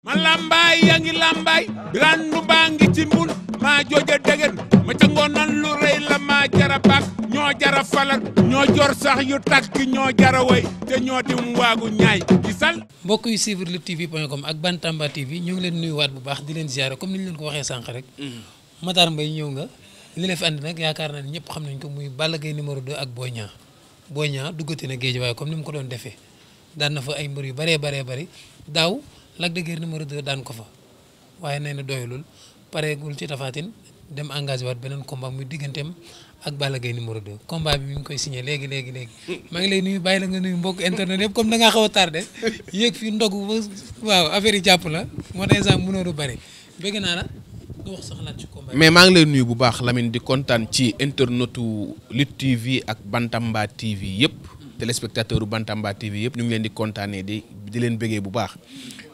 ma lambaay yaa ngi lambaay randu baa ngi ci mbul maa jooja degen ma ca ngoonan lu rëy la maa jara bak ñoo jara falal ñoo jor sax yu takk ñoo jara way te ñoo dim waagu ñaay gisal mbokk yu suivre luttetv.com ak Bantamba TV ñu ngi leen nuyuwaat bu baax di leen ziare comme ni ñu leen ko waxee sànq rek Matar Mbaye ñëw nga li la fi andi nag yaakaar naa ne ñëpp xam nañ ko muy Balla Gaye numéro 2 ak Boy Niang duggati na géej waaye comme ni mu ko doon defee daan na fa ay mbër yu bëree daaw Lac de Guiers numéro 2 daan ko fa waaye nee na doyulul pareegul ci Tapha Tine dem engagé waat beneen combat muy digganteem ak Balla Gaye numéro 2 combat bi mi ngi koy signé léegi maa ngi lay nuyu bàyyi la nga nuyu mbokk internet yëpp comme da ngaa xaw a tardé yéeg fii ndogu ba waaw affaire yi jàpp la moo tax exemple mënoo du bëri bëgg naa la nga wax sa xalaat ci combat mais maa ngi lay nuyu bu baax Lamine di kontaan ci internetu Lutte TV ak Bantamba TV yëpp téléspectateur u Bantamba TV yëpp ñu ngi leen di kontaanee di leen bëggee bu baax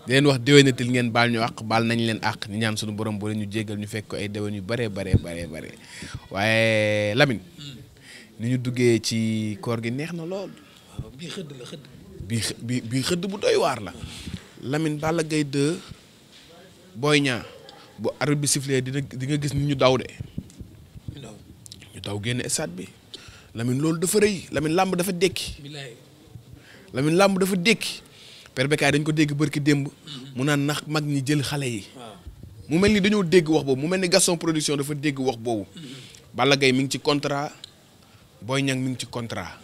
di leen wax déwénatil ngeen baal ñu àq baal nañ leen àq ñu ñaan suñu borom boole ñu jéggal ñu fekk ko ay déwén yu bare waaye Lamine ni ñu duggee ci koor gi neex na lool. waaw bii xëdd la xëdd. bii xëdd bu doy waar la Lamine Balla Gaye 2 Boy Niang bu arbitre bi sifflé di nga gis ni ñu daw de. ñu daw génn stade bi Lamine loolu dafa rëy Lamine làmb dafa dékki. Lamine làmb dafa dékki. Père Bécaye dañ ko dégg bërki démb mu naan nax mag ñi jël xale yi mu mel ni dañoo dégg wax boobu mu mel ni Gaston Production dafa dégg wax boobu Balla Gaye mi ngi ci contrat Boy Niang mi ngi ci contrat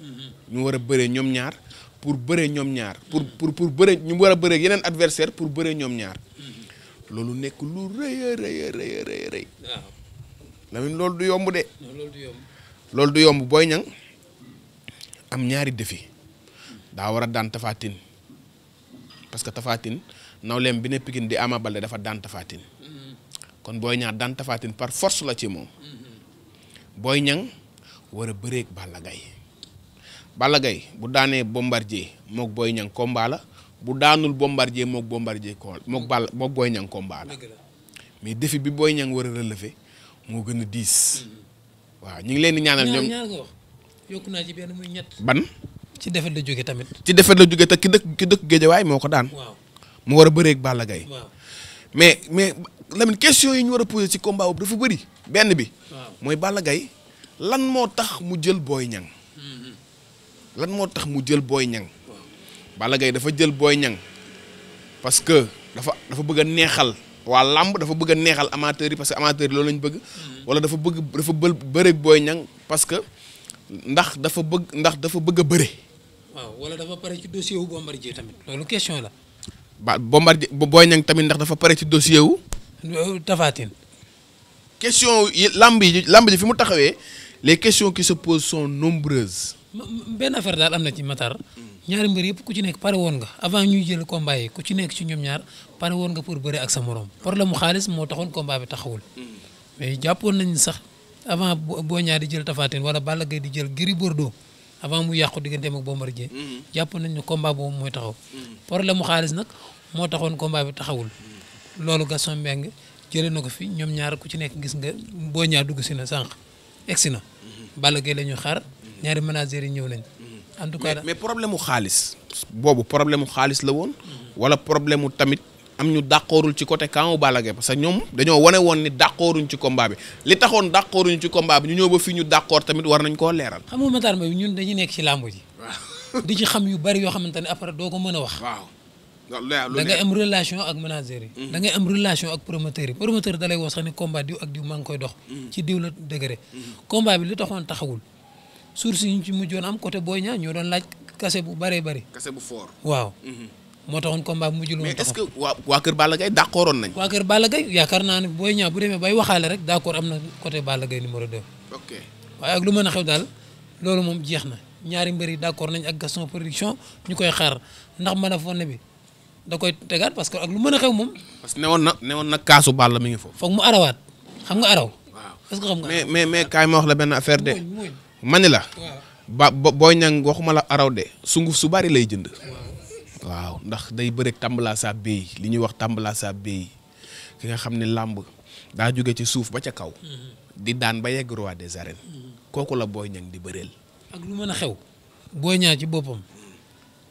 ñu war a bëree ñoom ñaar pour bëree ñoom ñaar pour bëree ñu war a bëree yeneen adversaire pour bëree ñoom ñaar loolu nekk lu rëy Lamine loolu du yomb de loolu du yomb Boy Niang am ñaari défi daa war a daan Tapha Tine parce que Tapha Tine nawleem bi ne Pikine di Ama Baldé dafa daan Tapha Tine kon Boy Niang daan Tapha Tine par force la ci moom Boy Niang war a bëreeg Balla Gaye bu daanee Bombardier mook Boy Niang combat la bu daanul Bombardier mook Boy Niang combat la mais défi bi Boy Niang war a relever moo gën a diis waaw ñu ngi leen di ñaanal ñoom ñaar nga wax yokku naa ci benn muy ñett ban ci defet la jóge tamit. ci defet la jóge te ki dëkk Géejawaay moo ko daan. waaw mu war a bëreeg Balla Gaye. waaw mais Lamine question yi ñu war a posé ci combat boobu dafa bëri. benn bi. mooy Balla Gaye lan moo tax mu jël Boy Niang. lan moo tax mu jël Boy Niang. Balla Gaye dafa jël Boy Niang parce que dafa bëgg a neexal waa làmb dafa bëgg a neexal amateurs yi parce que amateurs yi loolu lañ bëgg. wala dafa bëreeg Boy Niang parce que ndax dafa bëgg a bëre. waaw wala dafa pare ci dossier wu Bombardier tamit loolu question la. Bombardier Boy Niang tamit ndax dafa pare ci dossier wu. Tapha Tine. question yi lamb ji fi mu taxawee les questions qui se posent sont nombreuses. benn affaire daal am na ci Matar. ñaari mbir yëpp ku ci nekk pare woon nga avant ñuy jël combat yi ku ci nekk ci ñoom ñaar pare woon nga pour bëre ak sa morom problème mu xaalis moo taxoon combat bi taxawul mais jàppoon nañ sax avant Boy Niang di jël Tapha Tine wala Balla Gaye di jël Gris Bordeaux. avant mu yàqu digganteem ak Bombardier jàpp nañ ne combat boobu mooy taxaw problème mu xaalis nag moo taxoon combat bi taxawul loolu Gaston Mbengue jëlee na ko fi ñoom ñaar ku ci nekk gis nga Boy Niang dugg si na sànq egsi na Balla Gaye la ñuy xaar ñaari managers yi ñëw nañ en tout cas mais problème mu xaalis boobu problème mu xaalis la woon wala problème mu tamit am ñu d'accordul ci côté camp Balla Gaye parce que ñoom dañoo wane woon ni d'accorduñ ci combat bi li taxoon d'accorduñ ci combat bi ñu ñëw ba fii ñu d'accord tamit war nañ koo leeral. xam nga Matar Mbaye ñun dañuy nekk ci làmb ji. waaw di ci xam yu bari yoo xamante ne après doo ko mën a wax. waaw da ngay am relation ak manager yi. da ngay am relation ak promoteur yi promoteur da lay wax sax ni combat diw ak diw maa ngi koy dox. ci diw la degré. combat bi li taxoon taxawul source yi ñu ci mujjoon am côté Boy Niang ñoo doon laaj kase bu bëree bëri. kase bu fort. waaw. moo taxoon combat bu mujjul woon mais est-ce que waa kër Balla Gaye d'accordoon nañ. waa kër Balla Gaye yaakaar naa ne Boy Niang bu demee bay waxaale rek d'accord am na côté Balla Gaye numéro 2. ok waaye ak lu mën a xew daal loolu moom jeex na ñaari mbër yi d'accord nañ ak Gaston Production ñu koy xaar ndax mën a fonne bi da koy tegaat parce que ak lu mën a xew moom. parce que newoon na kaasu Balla mi ngi foofu. foog mu arawaat xam nga araw. waaw est-ce que xam nga. mais kaay ma wax la benn affaire de. ma ni la. waaw Boy Niang waxuma la araw de sunguf su bari lay jënd. waaw ndax day bëreeg tàmbalaa saa béy li ñuy wax tàmbalaa saa béy ki nga xam ne làmb daa jóge ci suuf ba ca kaw. di daan ba yegg roi des arènes. kooku la Boy Niang di bëreel. ak lu mën a xew. Boy Niang ci boppam.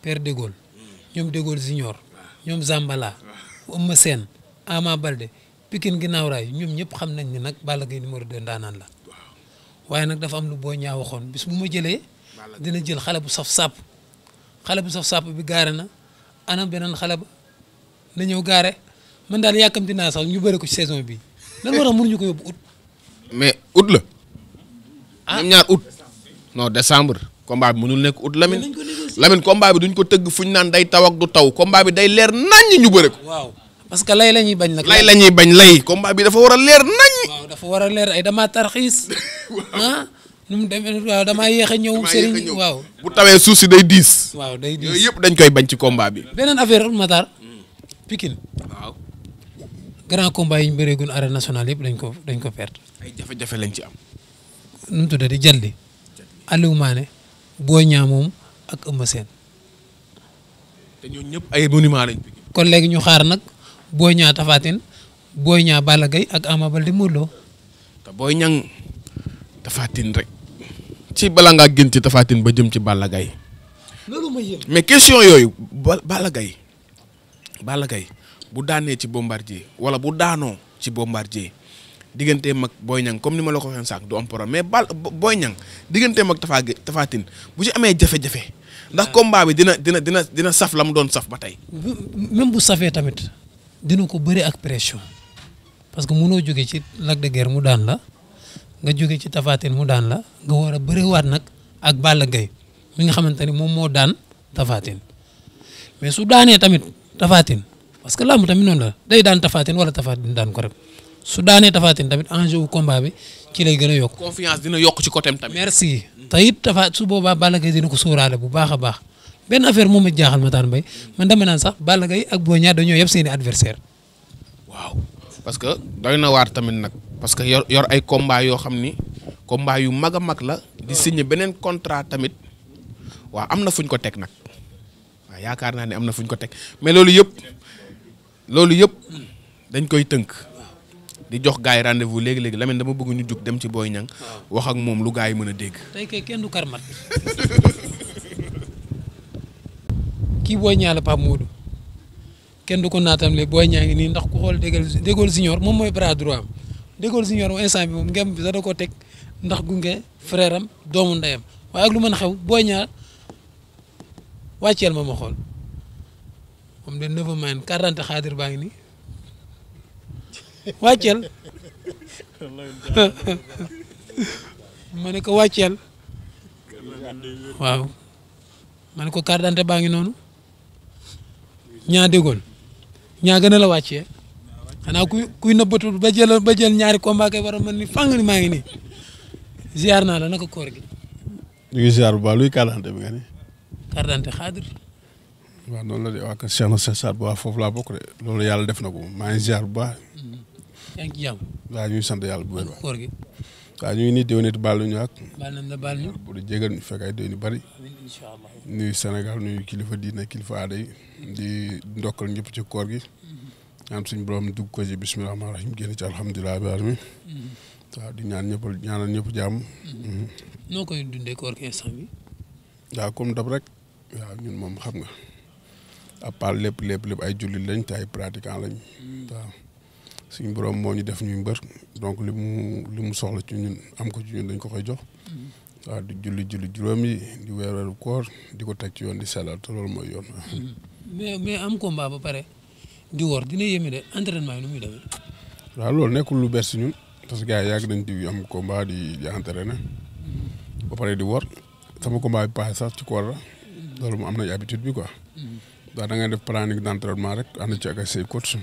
Père de Gaulle. ñoom de Gaulle Junior. ñoom Zambala. Eumeu Sène Ama Baldé Pikine ginnaaw raay ñoom ñëpp xam nañ ni nag Balla Gaye numéro 2 ndaanaan la waaye nag dafa am lu Boy Niang waxoon bis bu ma jëlee dina jël xale bu saf sàpp bi gaare na anam beneen xale ba na ñëw gaare man daal yàkkamti naa sax ñu bëri ko ci saison bi lan moo tax mënuñu ko yóbbu août. mais août la. ñoom ñaar août. non décembre. combat bi mënul nekk août Lamine combat bi duñ ko tëgg fuñ naan day taw ak du taw combat bi day leer naññ ñu bëri ko. waaw parce que lay la ñuy bañ nag. lay la ñuy bañ lay combat bi dafa war a leer naññ. waaw dafa war a leer ay damaa tarxiis nu mu demee waaw damaa yéex a ñëw. Serigne waaw bu tawee suuf si day diis. waaw day diis yooyu yëpp dañ koy bañ ci combat bi. beneen affaire Matar Pikine. waaw. grand combat yi ñu bëreegun arène nationale yëpp dañ ko perte. ay jafe-jafe lañ ci am. nu mu tuddati Jalli Aliou Mané Boy Niang moom ak Eumeu Sène. te ñooñu ñëpp ay monument lañ. kon léegi ñu xaar nag Boy Niang Tapha Tine Boy Niang Balla Gaye ak Ama Baldé Modou Lô. te Boy Niang Tapha Tine rek. ci bala ngaa gën ci Tapha Tine ba jëm ci Balla Gaye. loolu ma yëm. mais question yooyu Balla Gaye bu daanee ci Bombardier wala bu daanoo ci Bombardier digganteem ak Boy Niang comme ni ma la ko waxee sànq du am problème mais Boy Niang digganteem ak Tapha Tine bu ci amee jafe-jafe ndax combat bi dina saf la mu doon saf ba tey. même bu safee tamit dina ko bëri ak pression parce que mënoo jóge ci Lac de Guiers mu daan la nga jóge ci Tapha Tine mu daan la nga war a bëriwaat nag ak Balla Gaye mi nga xamante ni moom moo daan Tapha Tine mais su daanee tamit Tapha Tine parce que làmb tamit noonu la day daan Tapha Tine wala Tapha Tine daan ko rek su daanee Tapha Tine tamit enjeu wu combat bi ci lay gën a yokk. confiance dina yokk ci côté tamit. merci te it su boobaa Balla Gaye dina ko sóoraale bu baax a baax benn affaire moom a jaaxal Matar Mbaye man dama naan sax Balla Gaye ak Boy Niang dañoo yeb seeni adversaire waaw parce que doy na waar tamit nag parce que yor ay combat yoo xam ni combat yu mag a mag la. di signé beneen contrat tamit waaw am na fuñ ko teg nag waaw yaakaar naa ne am na fuñ ko teg mais loolu yëpp dañ koy tënk di jox gars yi rendez-vous léegi-léegi Lamine dama bëgg ñu jug dem ci Boy Niang wax ak moom lu gars yi mën a dégg. tey kay kenn du karmat kii Boy Niang la Pape Modou kenn du ko naatam le Boy Niang ngi nii ndax ku xool Dégol Junior moom mooy bras droit am Dégol Junior moom instant bi moom ngem bi sax da koo teg ndax gunge frère am doomu ndeyam waaye ak lu mën a xew Boy Niang wàcceel ma xool moom de neuf main quarante xaadir baa ngi nii wàcceel ma ne ko wàcceel waaw ma ne ko carte d'identité baa ngi noonu ñaa Dégol ñaa gën a la wàccee xanaa kuy nëbbatu ba jël ñaari combat kay war a mën ni fang ni maa ngi nii ziar naa la naka koor gi. ñu ngi ziar bu baax luy carte d'identité bi nga ni. carte d'identité xaadir. waaw noonu la de waa kër Cheikh na Cheikh Saad bu baax foofu laa bokk de loolu yàlla def na ko maa ngi ziar bu baax. yaa ngi ci jàmm. waaw ñu ngi sant yàlla bu wér. koor gi. waaw ñu ngi nii déwénit baal ñu ak. baal nañ la baal ñu. bu dee jégal ñu fekk ay déwén yu bari. incha allah. nuyu Sénégal nuyu kilifa diine kilifa aada yi di ndokkal ñëpp ci koor gi. ñaan suñu borom dugg ko ci bismillah rahmaani rahim génn ci alhamdulilah rabbil alamin. waaw di ñaanal ñëpp jàmm. noo koy dundee koor gi instant bi. waaw comme dab rek. waaw ñun moom xam nga. à part lépp ay jullit lañ te ay pratiquant lañ. waaw suñu borom moo ñu def ñuy mbër donc li mu soxla ci ñun am ko ci ñun dañ ko koy jox. waaw di julli juróom yi di weeru koor di ko teg ci yoon di sellal te loolu mooy yoon. mais am combat ba pare di wor dina yéeme de entraînement yi nu muy demee. waaw loolu nekkul lu bees si ñun parce que gars yi yàgg nañ di am combat di entraîner ba pare di wor sama combat bi passé sax ci koor la loolu mu am nañ habitude bi quoi. waaw da ngay def planning d'entraînement rek ànd ci ak say coach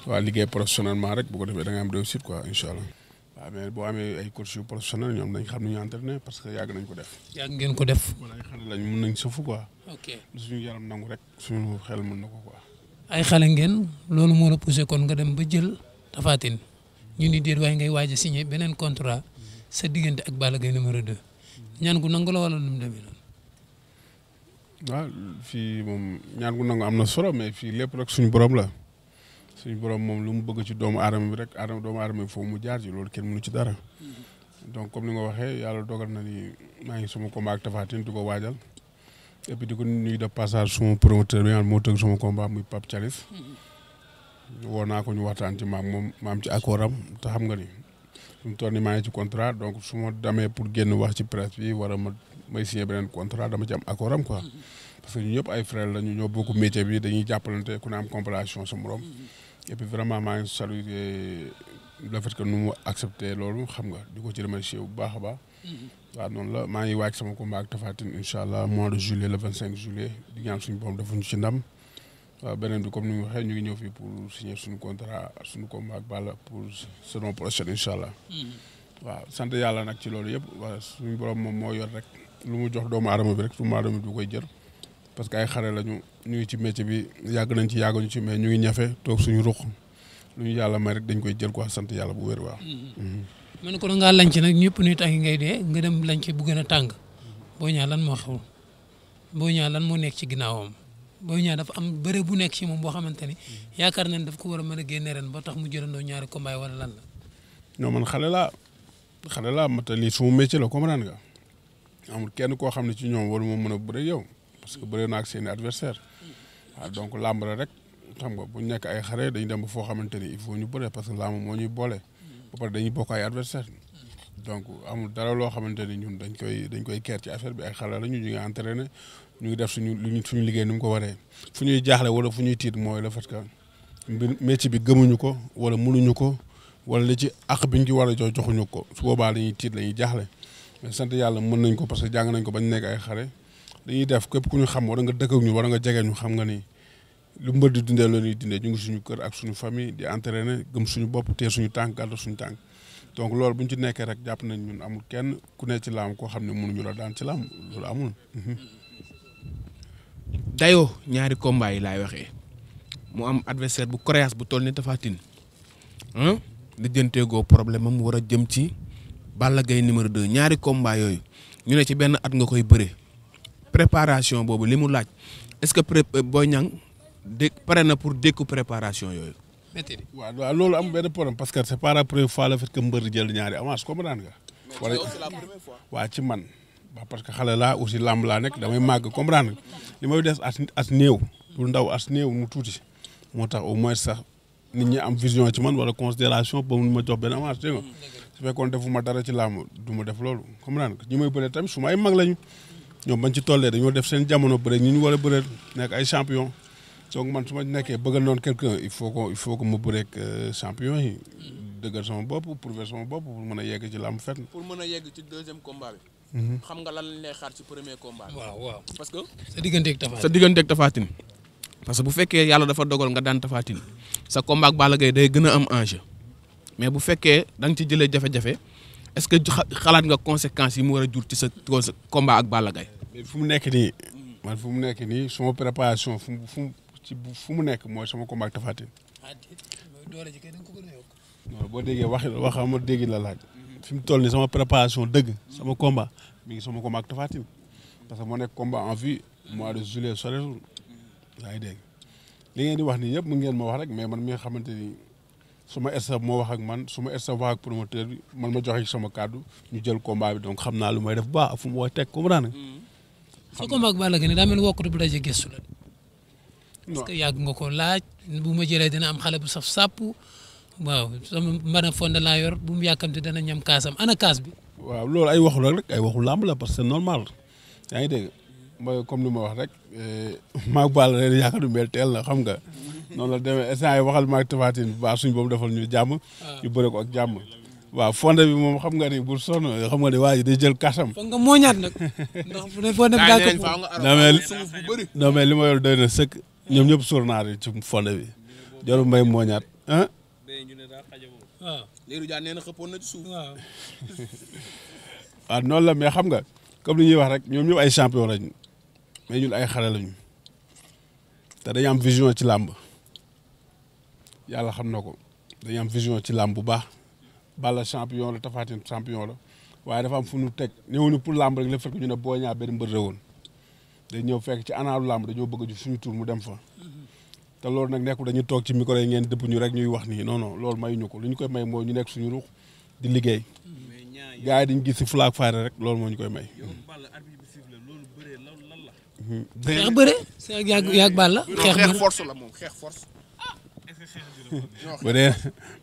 waaw liggéey professionnellement rek bu ko defee da ngay am réussite quoi incha allah. waaw mais boo amee ay coach yu professionnel ñoom dañ xam nu ñu entraîner parce que yàgg nañ ko def. yàgg ngeen ko def. wala ay xale lañ mën nañ sëfu quoi. ok suñu yaram nangu rek suñu xel mën na ko quoi. ay xale ngeen loolu moo la poussé kon nga dem ba jël Tapha Tine ñu ni déet waaye ngay waaj a signé beneen contrat sa diggante ak Balla Gaye numéro 2 ñaan gu nangu la wala nu mu demee noonu. waaw fii moom ñaan gu nangu am na solo mais fii lépp rek suñu borom la suñu borom moom lu mu bëgg ci doomu aadama bi rek doomu aadama bi foofu mu jaar ci loolu kenn mënu ci dara donc comme ni nga waxee yàlla dogal na ni maa ngi suma combat ak Tapha Tine di ko waajal et puis di ko nuyu de passage suma promoteur bi nga xam moo tëgg suma combat muy Pape Thialis woo naa ko ñu waxtaan ci maam moom ma am ci accord am te xam nga ni fi mu toll nii maa ngi ci contrat donc su ma demee pour génn wax ci presse bi war a may signé beneen contrat dama ci am accord am quoi parce que ñu ñëpp ay frères la ñu ñoo bokk métier bi dañuy jàppalante ku ne am compréhension sa morom et puis vraiment maa ngi saluer le fait que nu mu accepté loolu xam nga di ko ci remercier bu baax a baax. waaw noonu la maa ngi waaj sama combat ak Tapha Tine incha allah mois de juillet le 25 juillet di ñaan suñu borom defuñu ci ndam. waaw beneen bi comme ni mu waxee ñu ngi ñëw fii pour signer suñu contrat suñu combat ak Balla pour saison prochaine incha allah. waaw sant yàlla nag ci loolu yëpp waaw suñu borom moom moo yor rek lu mu jox doomu aadama bi rek doomu aadama bi du koy jël parce que ay xare lañu ñu ngi ci métier bi yàgg nañ ci yàgguñu ci mais ñu ngi ñafe toog suñu ruq lu ñu yàlla may rek dañ koy jël quoi sant yàlla bu wér waaw. man ko da ngaa lanc nag ñëpp nuy tàngi ngay dee nga dem lanc bu gën a tàng Boy Niang lan moo xew Boy Niang lan moo nekk ci ginnaawam. Boy Niang dafa am bëre bu nekk ci moom boo xamante ni yaakaar nañ daf ko war a mën a génne ren ba tax mu jëlandoo ñaari combat wala lan la. non man xale laa mata lii suma métier la comprendre nga amul kenn koo xam ne ci ñoom waru ma mën a bëre yow parce que bëre naa ak seeni adversaire waaw donc làmb la rek xam nga bu ñu nekk ay xare dañuy dem ba foo xamante ni il faut ñu bëre parce que làmb moo ñuy boole ba pare dañuy bokk ay adversaire donc amul dara loo xamante ni ñun dañ koy keer ci affaire bi ay xale la ñu ngi entraîné ñu ngi def suñu liggéey ni mu ko waree fu ñuy jaaxle wala fu ñuy tiit mooy le fait que métier bi gëmuñu ko wala mënuñu ko wala li ci àq bi ñu ci war a jox joxuñu ko su boobaa dañuy tiit lañuy jaaxle mais sant yàlla mën nañ ko parce que jàng nañ ko bañ nekk ay xale dañuy def képp ku ñu xam war nga dëkk ak ñu war nga jege ñu xam nga ni lu mbër di dundee la ñuy dundee ñu ngi suñu kër ak suñu famille di entraîner gëm suñu bopp te suñu tànk gàddu suñu tànk donc loolu bu ñu ci nekkee rek jàpp nañ ñun amul kenn ku ne ci laam koo xam ne mënuñu la daan ci laam loolu amul. dayoo ñaari combat yi laay waxee mu am adversaire bu coriace bu toll ni Tapha Tine di jënteegoo problème am war a jëm ci Balla Gaye numéro 2 ñaari combat yooyu ñu ne ci benn at nga koy bëre préparation boobu li mu laaj est-ce que Boy Niang pare na pour dékku préparation yooyu. waaw loolu am benn problème parce que c'est pas la première fois le fait que mbër jël ñaari avance comprendre nga. wala waaw ci man. waaw parce que xale laa aussi lamb laa nekk damay màgg comprendre li may des as néew pour ndaw as néew mu tuuti moo tax au moins sax nit ñi am vision ci man wala considération ba mun ma jox benn avance dégg nga su fekkoon defuma dara ci lamb du ma def loolu comprendre ñi may bëree tamit su ma ay mag lañu ñoom bañ ci tollee dañoo def seen jamono bëre ñi ñu war a bëree nekk ay champion donc man su ma nekkee bëggal noonu quelqu'un il faut que ma bëreeg champion yi dëggal sama bopp prouver sama bopp pour mën a yegg ci lamb fenn. pour mën a yegg ci deuxième combat bi. xam nga lan lañ lay xaar ci premier combat bi. waaw parce que. sa digganteeg Tapha Tine parce que bu fekkee yàlla dafa dogal nga daan Tapha Tine sa combat ak Balla Gaye day gën a am enjeu mais bu fekkee da nga ci jëlee jafe-jafe est-ce que xalaat nga conséquences yi mu war a jur ci sa combat ak Balla Gaye. mais fu mu nekk nii man fu mu nekk nii sama préparation fu mu nekk mooy sama combat ak Tapha Tine. non boo déggee waxama dégg la laaj. fi mu toll nii sama préparation dëgg sama combat mi ngi sama combat ak Tapha Tine parce que moo nekk combat en vue mois de juillet soreetul yaa ngi dégg li ngeen di wax nii yëpp mu ngeen ma wax rek mais man mi nga xamante ni suma staff moo wax ak man suma staff wax ak promoteur bi man ma joxe sama kàddu ñu jël combat bi donc xam naa lu may def bu baax fu mu woy teg comprendre nga. sa combat ak Balla Gaye daa mel ni wokkatu bu daje gëstu la. parce que yàgg nga ko laaj bu ma jëlee dina am xale bu saf sàpp. waaw sama mbana fonde laa yor bu mu yàkkamte dana ñam kaasam ana kaas bi. waaw loolu ay waxu rek ay waxu làmb la parce que c'est normal yaa ngi dégg mooy comme li ma wax rek maag Balla leen yaakaar du mel teel na xam nga noonu la demee instant yi waxal maag Tapha Tine bu baax suñu boobu defal ñu jàmm. ñu bëre ko ak jàmm. waaw fonde bi moom xam nga ni bu sonn xam nga ni waa ji day jël kaasam. foog nga mooñaat nag ndax bu dee fonde bi daa ko non mais li ma yor doy na sëkk ñoom ñëpp sóor naa ci fonde bi jarul may mooñaat ah. waaw Lirou Diane nee na xëppoon na ci suuf. waaw noonu la mais xam nga comme li ñuy wax rek ñoom ñëpp ay champion lañ mais ñun ay xale lañu te dañu am vision ci làmb yàlla xam na ko dañu am vision ci làmb bu baax Balla champion la Tapha Tine champion la waaye dafa am fu ñu teg ñëwuñu pour làmb rek la fekk ñu ne Boy Niang benn mbër la woon day ñëw fekk ci anaalu làmb dañoo bëgg ju suñu tur mu dem fa. te loolu nag nekkul dañuy toog ci micro yi ngeen dëpp ñu rek ñuy wax nii non non loolu mayuñu ko lu ñu koy may mooy ñu nekk suñu ruux di liggéey gars yi dañu gis si fulaak fayda rek loolu moo ñu koy may. xeex bëre. yàgg Balla xeex force la moom xeex force.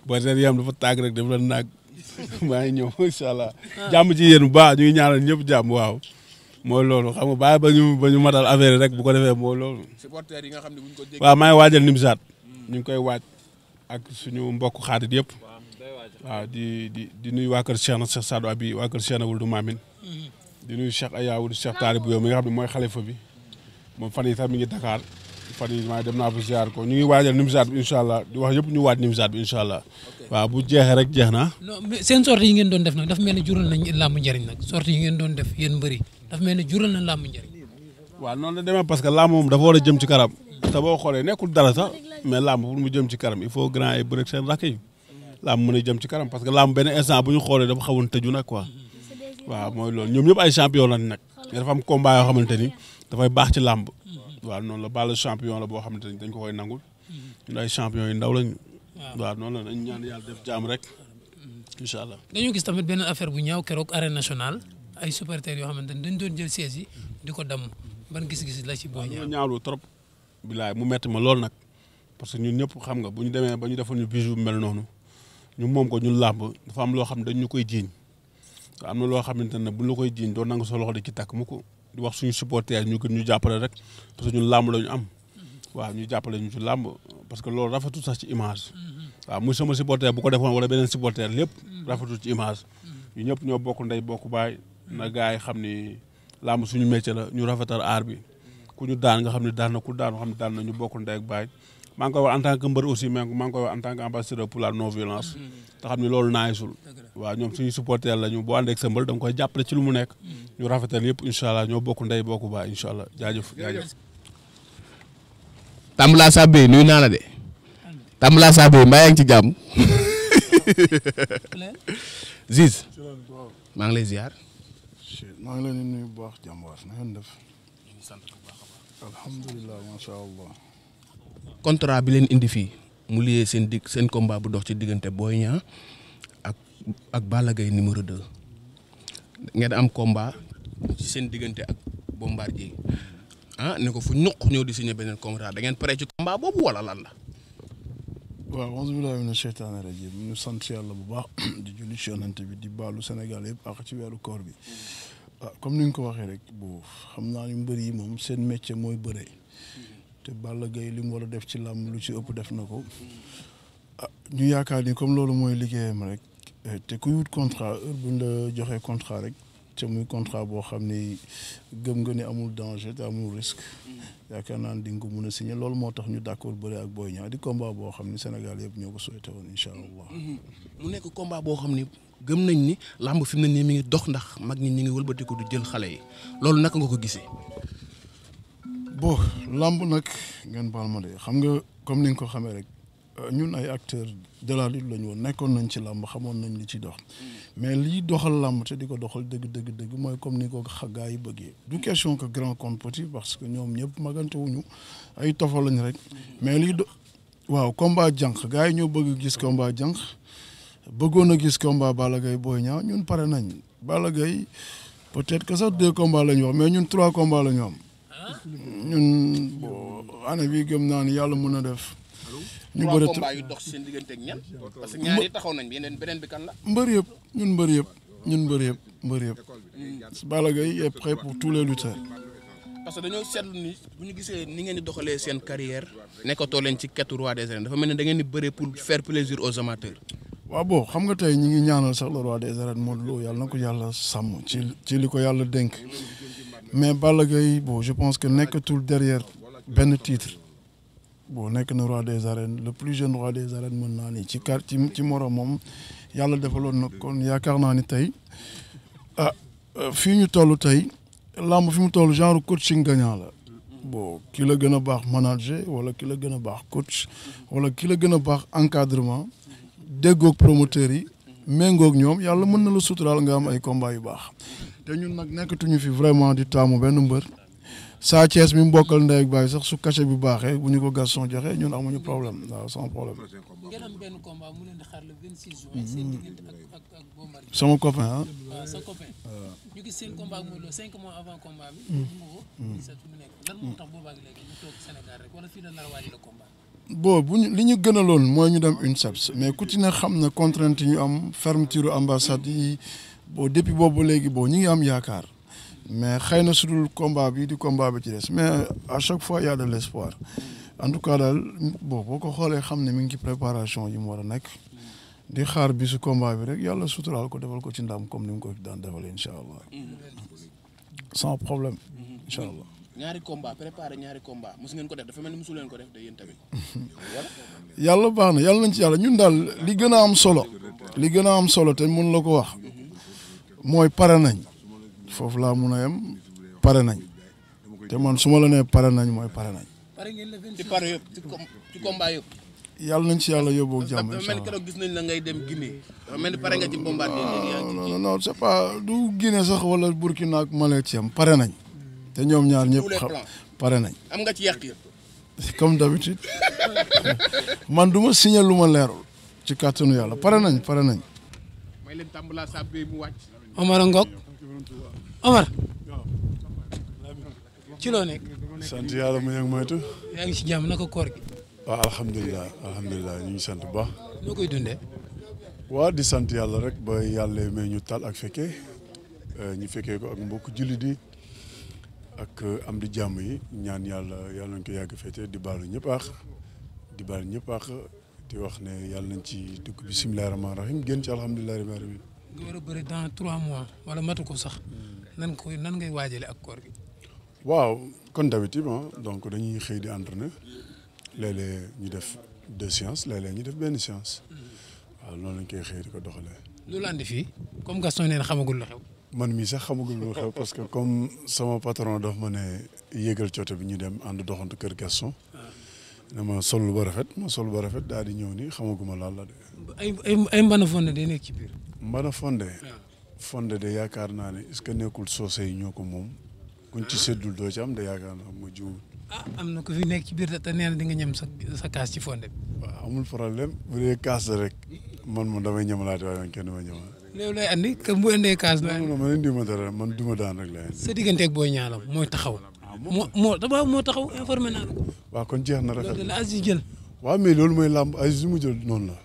boo dee yam dafa tàgg rek dafa la naag maa ngi ñëw incha allah jàmm ci yéen bu baax ñu ngi ñaanal ñëpp jàmm waaw mooy loolu xam nga bàyyi ba ñu matal affaire rek bu ko defee mooy loolu. supporters yi nga xam ne buñ ko jéggi. waaw maa ngi waajal Nimzaat ñu ngi koy waaj ak suñu mbokk xaarit yëpp waaw di nuyu waa kër Cheikh na Cheikh Sadou Abi waa kër Cheikh na Wuldu Mamin di nuyu Cheikh Ayaw di Cheikh Taalib yow mi nga xam ne mooy xalifa bi moom fan yi sax mi ngi Dakar fan yi maa dem naa fa ziar ko ñu ngi waajal Nimzaat bi incha allah di wax yëpp ñu waaj Nimzaat bi incha allah waaw bu jeexee rek jeex na. non mais seen sortie yi ngeen doon def nag dafa mel ni jural nañ làmb njëriñ nag sortie yi ngeen doon def yéen mbëri dafa mel ni jural nañ làmb njëriñ. waaw noonu la demee parce que làmb moom dafa war a jëm ci kanam te boo xoolee nekkul dara sax mais làmb pour mu jëm ci kanam il faut grand ay bëre seen rakk yi làmb mën a jëm ci kanam parce que làmb benn instant bu ñu xoolee dafa xawoon tëju nag quoi waaw mooy loolu ñoom ñëpp ay champion lañ nag mais dafa am combat yoo xamante ni dafay baax ci làmb waaw noonu la Balla champion la boo xamante ni dañ ko koy nangul ñun ay champion yu ndaw lañ waaw noonu la dañ ñaan yàlla def jaam rek incha allah. dañoo gis tamit benn affaire bu ñaaw keroog arène nationale ay supporters yoo xamante ni dañ doon jël siège yi di ko damm ban gis-gis la ci Boy Niang. ñaawlu trop bilaay mu metti ma lool nag parce que ñun ñëpp xam nga bu ñu demee ba ñu defoon ñu bijou mel noonu ñu moom ko ñun làmb dafa am loo xam ne dañ ñu koy jiiñ am na loo xamante ne bu ñu la koy jiiñ doo nangu sa loxo di ci takk mu ko di wax suñu supporters ñu gën ñu jàppale rek parce que ñun làmb la ñu am waaw ñu jàppale ñu ci làmb parce que loolu rafetul sax ci image waaw muy sama supporter bu ko defoon wala beneen supporter lépp rafetul ci image ñu ñëpp ñoo bokk ndey bokk baay na gars yi xam ni làmb suñu métier la ñu rafetal aar bi ku ñu daan nga xam ne daan na ku daan nga xam ne daan na ñu bokk ndey ak baay maa ngi koy wax en tant que mbër aussi mais maa ngi koy wax en tant que ambassadeur pour la non violence te xam ne loolu naayisul waaw ñoom suñu supporter la ñu boo ànd ak sa mbër da nga koy jàppale ci lu mu nekk ñu rafetal yëpp incha allah ñoo bokk ndey bokk baay incha allah jaajëf jaajëf. Tambala Sabé nuyu naa la de Tambala Sabé mbaa yaa ngi ci jàmm Ziz maa ngi lay ziar. maa ngi leen di nuyu bu baax jàmbaar na ngeen def alhamdulilah macha allah. contrat bi leen indi fii mu liyee seen combat bu dox ci diggante Boy Niang ak Balla Gaye numéro 2 ngeen am combat ci seen diggante ak Bombardier ne ko fu ñuq ñëw di signé beneen contrat da ngeen pare ci combat boobu wala lan la. waaw auzu billaahi mina sheytaani rajiim ñu sant yàlla bu baax di julli ci Yonent bi di baalu Sénégal yëpp ak ci weeru koor bi comme ni nga ko waxee rek bu xam naa ni mbër yi moom seen métier mooy bëre te Balla Gaye li mu war a def ci làmb lu ci ëpp def na ko ñu yaakaar ni comme loolu mooy liggéeyam rek te kuy wut contrat heure bu ñu la joxee contrat rek te muy contrat boo xam ni gëm nga ni amul danger te amul risque yaakaar naa ne di nga ko mën a signé loolu moo tax ñu d'accord bëre ak Boy Niang di combat boo xam ni Sénégal yëpp ñoo ko souhaité woon incha allah. mu nekk combat boo xam ni gëm nañ ni làmb fi mu ne nii mi ngi dox ndax mag ñi ñu ngi wëlbatiku di jël xale yi loolu naka nga ko gisee. bon làmb nag ngeen baal ma de xam nga comme ni nga ko xamee rek ñun ay acteurs de la lutte lañu woon nekkoon nañ ci làmb xamoon nañ li ci dox mais lii doxal làmb te di ko doxal dëgg mooy comme ni ko gaa yi bëggee du question que grand contre petit parce que ñoom ñëpp magante wuñu ay tofal lañ rek mais lii waaw combat jànq gaa yi ñoo bëgg gis combat jànq bëggoon a gis combat Balla Gaye Boy Niang ñun pare nañ Balla Gaye peut-être que sax 2 combats la ñu wax mais ñun 3 combats la ñu am ñun année bi gëm naa ni yàlla mën a def. ñu bëri 3 combats yu dox seen diggante ak ñan parce que ñaar yi taxaw nañ beneen bi kan la. mbër yëpp ñun mbër yëpp. Balla Gaye est prêt pour tous les lutteurs. parce que dañoo seetlu ni bu ñu gisee ni ngeen di doxalee seen carrière nekkatoo leen ci kettu roi des arènes dafa mel ni da ngeen di bëree pour faire plaisir aux amateurs. waaw bon xam nga tey ñi ngi ñaanal sax le roi des arènes Modou Lo yàlla na ko yàlla sàmm ci li ko yàlla dénk mais Balla Gaye bon je pense que nekkatul derrière benn titre bon nekk na roi des arènes le plus jeune roi des arènes mën naa ni ci morom moom yàlla defaloon na kon yaakaar naa ni tey fii ñu toll tey làmb fi mu toll genre coaching gagnant la bon ki la gën a baax manager wala ki la gën a baax coach wala ki la gën a baax encadrement déggoog promoteurs yi méngoog ñoom yàlla mën na la suturaal nga am ay combat yu baax te ñun nag nekkatuñu fi vraiment di taamu benn mbër Sa Thiès mi mbokkal ndey ak baay sax su cachet bi baaxee bu ñu ko Gaston joxe ñun amuñu problème waaw sans problème. ngeen am benn combat mu leen di xaar le 26 juin. seen diggante ak Bombardier. sama copain ah. waaw sa copain. ñu gis seen combat ak Modou Lo 5 mois avant combat bi. mu nekk lan moo tax boobaa léegi ñu toog Sénégal rek wala fii la nar a waajal combat. bon li ñu gënaloon mooy ñu dem UNSEPS mais ku ci ne xam na contrainte ñu am fermeture ambassade yi bon depuis boobu léegi bon ñu ngi am yaakaar mais xëy na su dul combat bi di combat bi ci des mais à chaque fois y a de l'espoir en tout cas daal bon boo ko xoolee xam ne mi ngi ci préparation yi mu war a nekk di xaar bisu combat bi rek yàlla suturaal ko defal ko ci ndam comme ni mu ko daan defalee incha allah sans problème incha allah. ñaari combat préparé ñaari combat mos ngeen ko def dafa mel ni mosu leen ko def de yéen tamit. yàlla baax na yàlla nañ ci yàlla ñun daal li gën a am solo. li gën a am solo te mun la ko wax mooy pare nañ foofu laa mun a yem pare nañ te man su ma la nee pare nañ mooy pare nañ. ci pare yëpp ci combat yëpp. yàlla nañ ci yàlla yóbbu ak jàmm incha allah mel keroog gis nañ la ngay dem Guinée. mel ni pare nga ci Bombardier. non non c'est pas du Guinée sax wala Burkina ak Mali ci am pare nañ. te ñoom ñaar ñëpp xam pare nañ. am nga ci yàq comme d'habitude man du ma signé lu ma leerul ci kàttanu yàlla pare nañ pare nañ. may leen tàmbala sàbbe mu wàcc. Omar Ngok Omar. ci loo nekk. sant yàlla mu ngi moytu. yaa ngi ci jàmm naka koor gi. waaw alhamdulilah ñu ngi sant bu baax. noo koy dundee. waa di sant yàlla rek ba yàlla may ñu tal ak fekkee ñu fekkee ko ak mbokk jullit yi ak am di jàmm yi ñaan yàlla nañ ko yàgg fete di baalu ñëpp ak di wax ne yàlla nañ ci dugg bisimilah rahmaani rahim génn ci alhamdulilah rabbil alamin. nga war a bëri dans 3 mois wala matu ko sax nan ngay waajale ak koor gi. waaw kon d'habitude donc dañuy xëy di entraîner léeg-léeg ñu def 2 séances léeg-léeg ñu def benn séance waaw noonu lañ koy xëy di ko doxalee. loolu andi fii comme Gaston nee na xamagul lu xew. man mii sax xamagul lu xew parce que comme sama patron daf ma ne yéegal cooto bi ñu dem ànd doxantu kër Gaston. ne ma sol ba rafet daal di ñëw nii xamaguma laal la de. ay mbana fonde day nekk ci biir. mbana fonde de yaakaar naa ne est-ce que nekkul soose yi ñoo ko moom kuñ ci séddul doo ci am de yaakaar naa ma jiwul. am na ku fi nekk ci biir te nee na di nga ñam sa kaas ci fonde bi. waaw amul problème bu dee kaas la rek man damay ñamalaate waaye man kenn du ma ñamal. léegi lay andi que bu indee kaas. non man indi ma dara man duma daan rek la. sa digganteeg Boy Niang mooy taxaw. moo taxaw informé naa la ko. waaw kon jeex na rafet loolu la Aziz jël. waaw mais loolu mooy làmb Aziz lu mu jël noonu la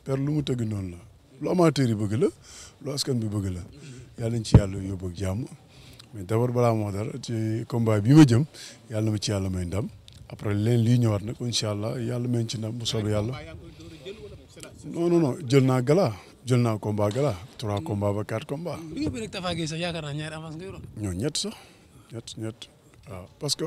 per lu mu tëgg noonu la lu amateur yi bëgg la lu askan bi bëgg la yàlla nañ ci yàlla yóbbu ak jàmm mais d'abord balaa moo dara ci combat bi ma jëm yàlla na ma ci yàlla may ndam après leen lii ñëwaat nag incha allah yàlla may ci ndam bu soobee yàlla non jël naa combat gala 3 combats ba 4 combats. bi nga bëri ak Tafa Gueye sax yaakaar naa ñaari avance nga yoroon. ñoo ñett sax ñett. waaw parce que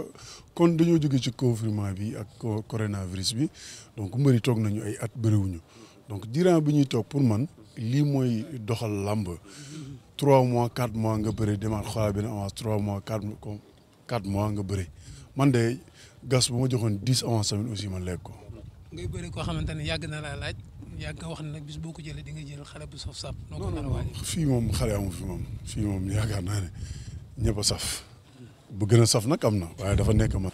kon dañoo jóge ci confinement bi ak coronavirus bi donc mbëri toog nañu ay at bëriwuñu donc durant bi ñuy toog pour man lii mooy doxal làmb 3 mois 4 mois nga bëri demaat xoolal benn avance 3 mois 4 mois nga bëri man de gas bu ma joxoon 10 avance tamit aussi ma lekk ko. ngay bëri koo xamante ne yàgg na laa laaj yàgg nga wax ne nag bis boo ko jëlee di nga jël xale bu saf saf. noo ko nar a waajal fii moom xale amu fii moom yaakaar naa ne ñëpp a saf. bu gën a saf nag am na waaye dafa nekk ma.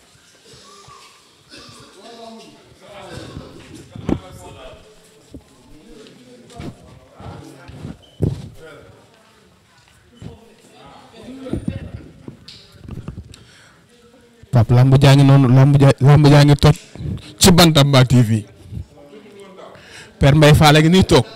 Pape lamb jaa ngi noonu lamb jaa ngi toj ci Bantamba TV Père Mbaye Fall gi nii toog.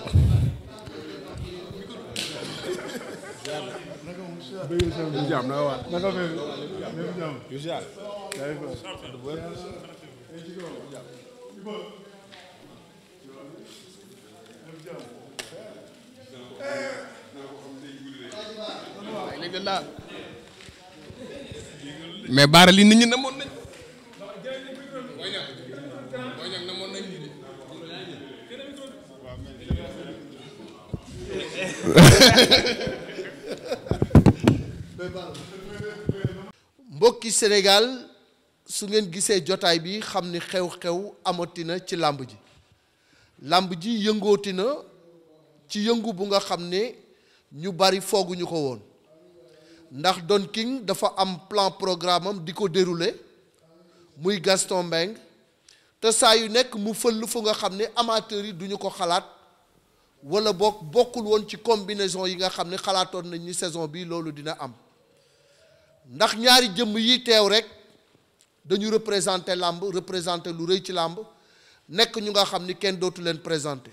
mais baara li nit ñi namoon nañ. mbokki Sénégal su ngeen gisee jotaay bi xam ni xew-xew amatina ci làmb ji yëngooti na ci yëngu bu nga xam ne ñu bari fooguñu ko woon ndax Don King dafa am plan programme am di ko dérouler muy Gaston Mbengue te saa yu nekk mu fëll fu nga xam ne amateurs yi duñu ko xalaat wala bokkul woon ci combinaison yi nga xam ne xalaatoon nañ ni saison bi loolu dina am ndax ñaari jëmm yi teew rek dañu représenter làmb représenter lu rëy ci làmb nekk ñu nga xam ni kenn dootu leen présenté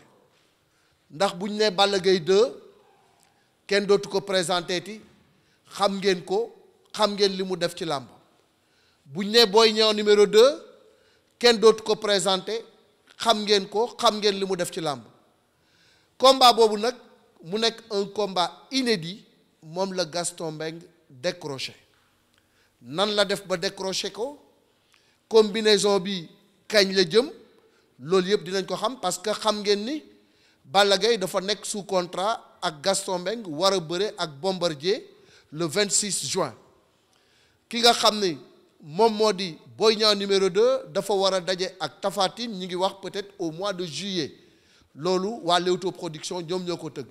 ndax bu ñu nee Balla Gaye 2 kenn dootu ko présenté ti xam ngeen ko xam ngeen li mu def ci làmb bu ñu nee Boy Niang numéro 2 kenn dootu ko présenté xam ngeen ko xam ngeen li mu def ci làmb combat boobu nag mu nekk un combat inédit moom la Gaston Mbengue décroché nan la def ba décroché ko combinaison bi kañ la jëm loolu yëpp dinañ ko xam parce que xam ngeen ni Balla Gaye dafa nekk sous contrat ak Gaston Mbengue war a bëre ak Bombardier le 26 juin ki nga xam ni moom moo di Boy Niang numéro 2 dafa war a daje ak Tapha Tine ñi ngi wax peut-être au mois de juillet loolu waa Leewtoo production ñoom ñoo ko tëgg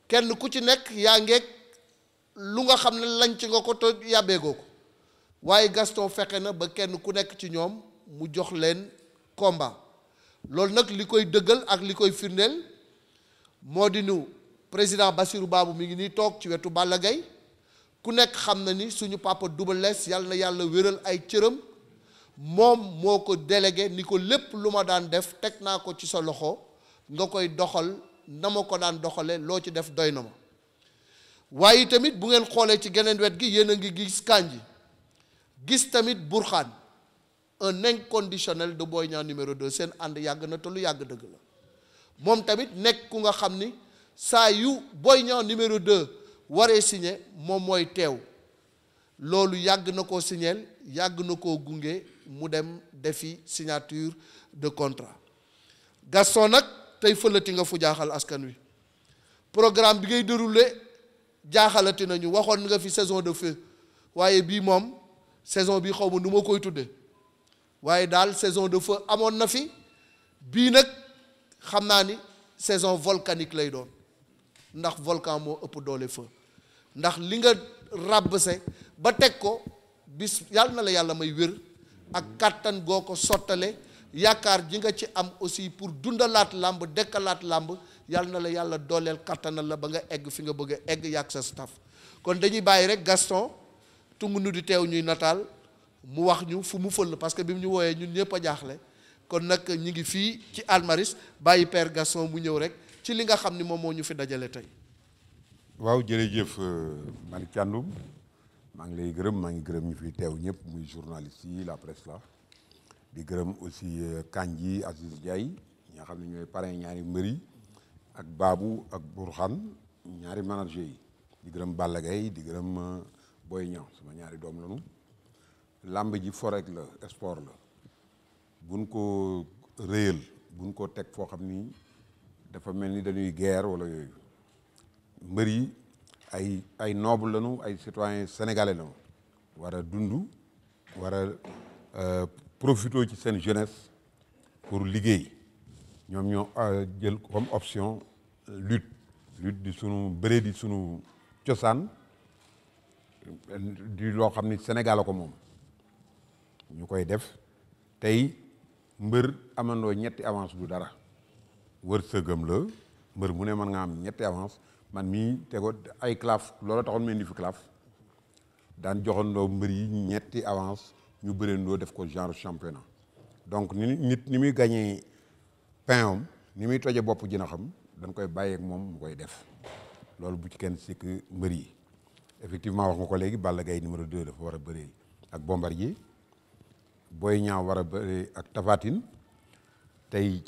kenn ku ci nekk yaa ngeeg lu nga xam ne lañ ci nga ko te yàbbeegoo ko waaye Gaston fexe na ba kenn ku nekk ci ñoom mu jox leen combat loolu nag li koy dëggal ak li koy firndeel moo di nu président Bassirou Babou mi ngi nii toog ci wetu Balla Gaye ku nekk xam na ni suñu papa Double Less yàlla na yàlla wéral ay cëram moom moo ko délégué ni ko lépp lu ma daan def teg naa ko ci sa loxo nga koy doxal na ma ko daan doxale loo ci def doy na ma waaye tamit bu ngeen xoolee ci geneen wet gi yéen a ngi gis Kandji gis tamit Bourkhane un inconditionnel de Boy Niang numéro 2 seen ànd yàgg na te lu yàgg dëgg la moom tamit nekk ku nga xam ni saa yu Boy Niang numéro 2 waree signé moom mooy teew loolu yàgg na koo signeel yàgg na koo gunge mu dem defi signature de contrat Gaston nag tey fëlati nga fu jaaxal askan wi programme bi ngay déroulé jaaxalati nañu waxoon nga fi saison de feu waaye bii moom saison bi xaw ma nu ma koy tudde waaye daal saison de feu amoon na fi bii nag xam naa ni saison volcanique lay doon ndax volcan moo ëpp doole feu ndax li nga ràbbse ba teg ko bis yàlla na la yàlla may wér ak kàttan goo ko sottale yaakaar ji nga ci am aussi pour dundalaat làmb dekkalaat làmb yàlla na la yàlla dooleel kàttanal la ba nga egg fi nga bëgg a egg yàgg sa staff kon dañuy bàyyi rek Gaston tungu nu di teew ñuy nataal mu wax ñu fu mu fël parce que bi mu ñu wooyee ñun ñëpp a jaaxle kon nag ñi ngi fii ci Almaris bàyyi père Gaston mu ñëw rek ci li nga xam ni moom moo ñu fi dajale tey. waaw jërëjëf Malick Thiandoum maa ngi lay gërëm maa ngi gërëm ñu fi teew ñëpp muy journaliste yi la presse la di gërëm aussi Kandji Aziz Ndiaye ñi nga xam ne ñooy parrain ñaari mbër yi ak Babou ak Bourkhane ñaari manager yi di gërëm Balla Gaye di gërëm Boy Niang sama ñaari doom lañu làmb ji forek la sport la buñ ko réyal buñ ko teg foo xam ni dafa mel ni dañuy guerre wala yooyu mbër yi ay noble lañu ay citoyens sénégalais lañu war a dund war a profité ci seen jeunesse pour liggéey ñoom ñoo jël comme option lutte di sunu bëree di sunu cosaan di loo xam ni Sénégal la ko moom ñu koy def tey mbër amandoo ñetti avance du dara wërsëgam la mbër mu ne mën nga am ñetti avance man mii tego ay claf loola taxoon ma indi fi claf daan joxandoo mbër yi ñetti avance ñu bëreendoo def ko genre championnat donc nit ni muy gagné pain ni muy toje bopp dina xam dañ koy bàyyeek moom mu koy def loolu bu ci kenn sikk mbër yi effectivement wax nga ko léegi Balla Gaye numéro 2 dafa war a bëree ak Bombardier Boy Niang war a bëree ak Tapha Tine tey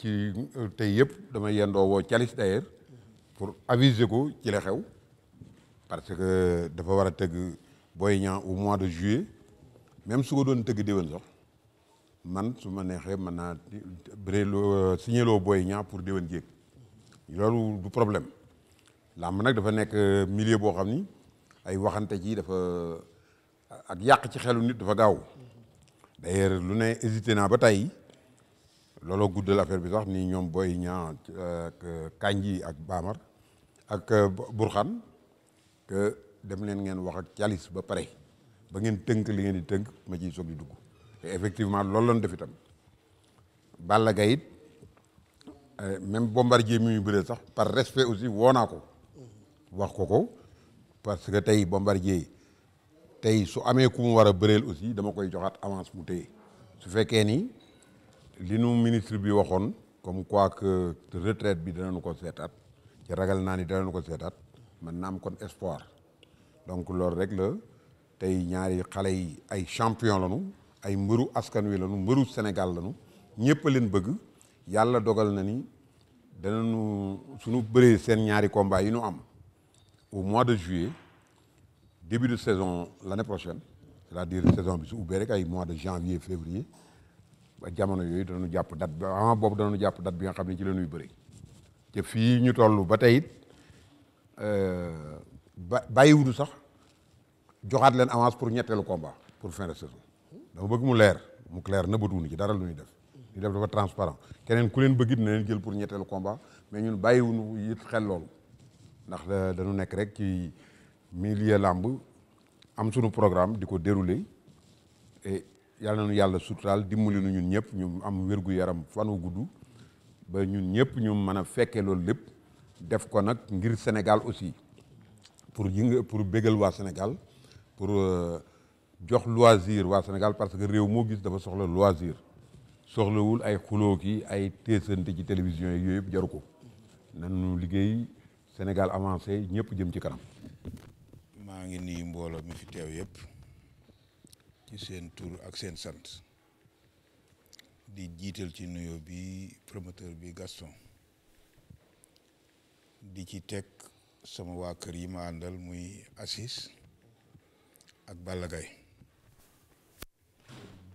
yëpp dama yendoo woo Thialis d'ailleurs pour aviser ko ci la xew parce que dafa war a tëgg Boy Niang au mois de juillet même su ko doon tëgg déwén sax man su ma neexee mën naa bëree loo signé loo Boy Niang pour déwén jéeg loolu du problème làmb nag dafa nekk milieu boo xam ni ay waxante ci dafa ak yàq ci xelu nit dafa gaaw d'ailleurs lu ne hésité naa ba tey looloo guddal affaire bi sax ni ñoom Boy Niang ak Kandji ak Bamar ak Bourkhane que dem leen ngeen wax ak Thialis ba pare ba ngeen tënk li ngeen di tënk ma ciy soog di dugg te effectivement loolu lañ def itam Balla Gaye it même Bombardier mi muy bëree sax par respect aussi woo naa ko wax ko parce que tey Bombardier tey su amee ku mu war a bëreel aussi dama koy joxaat avance mu téye su fekkee ni li nu ministre bi waxoon comme quoi que retraite bi danañu ko seetaat ci ragal naa ni danañu ko seetaat man na am kon espoir donc loolu rek la tey ñaari xale yi ay champion lañu ay mbëru askan wi lañu mbëru Sénégal lañu ñëpp a leen bëgg yàlla dogal na ni danañu suñu bëree seen ñaari combat yi ñu am au mois de juillet début de saison l'année prochaine c'est-à-dire saison bi su ubbee rek ay mois de janvier février ba jamono yooyu danañu jàpp date bi avant boobu danañu jàpp date bi nga xam ne ci la ñuy bëri te fii ñu toll ba tey it bàyyiwudu sax joxaat leen avance pour ñetteelu combat pour fin de saison dama bëgg mu clair nëbbatuwuñu ci dara lu ñuy def ñu def dafa transparent keneen ku leen bëgg it na leen jël pour ñetteelu combat mais ñun bàyyiwuñu it xel loolu ndax dañu nekk rek ci milieu làmb am suñu programme di ko dérouler et yàlla nañu yàlla suturaal dimbali nu ñun ñëpp ñu am wér-gu-yaram fan wu gudd ba ñun ñëpp ñu mën a fekkee loolu lépp def ko nag ngir Sénégal aussi pour bégal waa Sénégal pour jox loisir waa Sénégal parce que réew moo gis dafa soxla loisir soxlawul ay xuloo ki ay teesante ci télévision yi yooyu yëpp jaru ko nanu liggéey Sénégal avancé ñëpp jëm ci kanam. maa ngi nuyu mbooloo mi fi teew yëpp ci seen tur ak seen sant di jiital ci nuyoo bi promoteur bi Gaston di ci teg sama waa kër yi ma àndal muy Assis ak Balla Gaye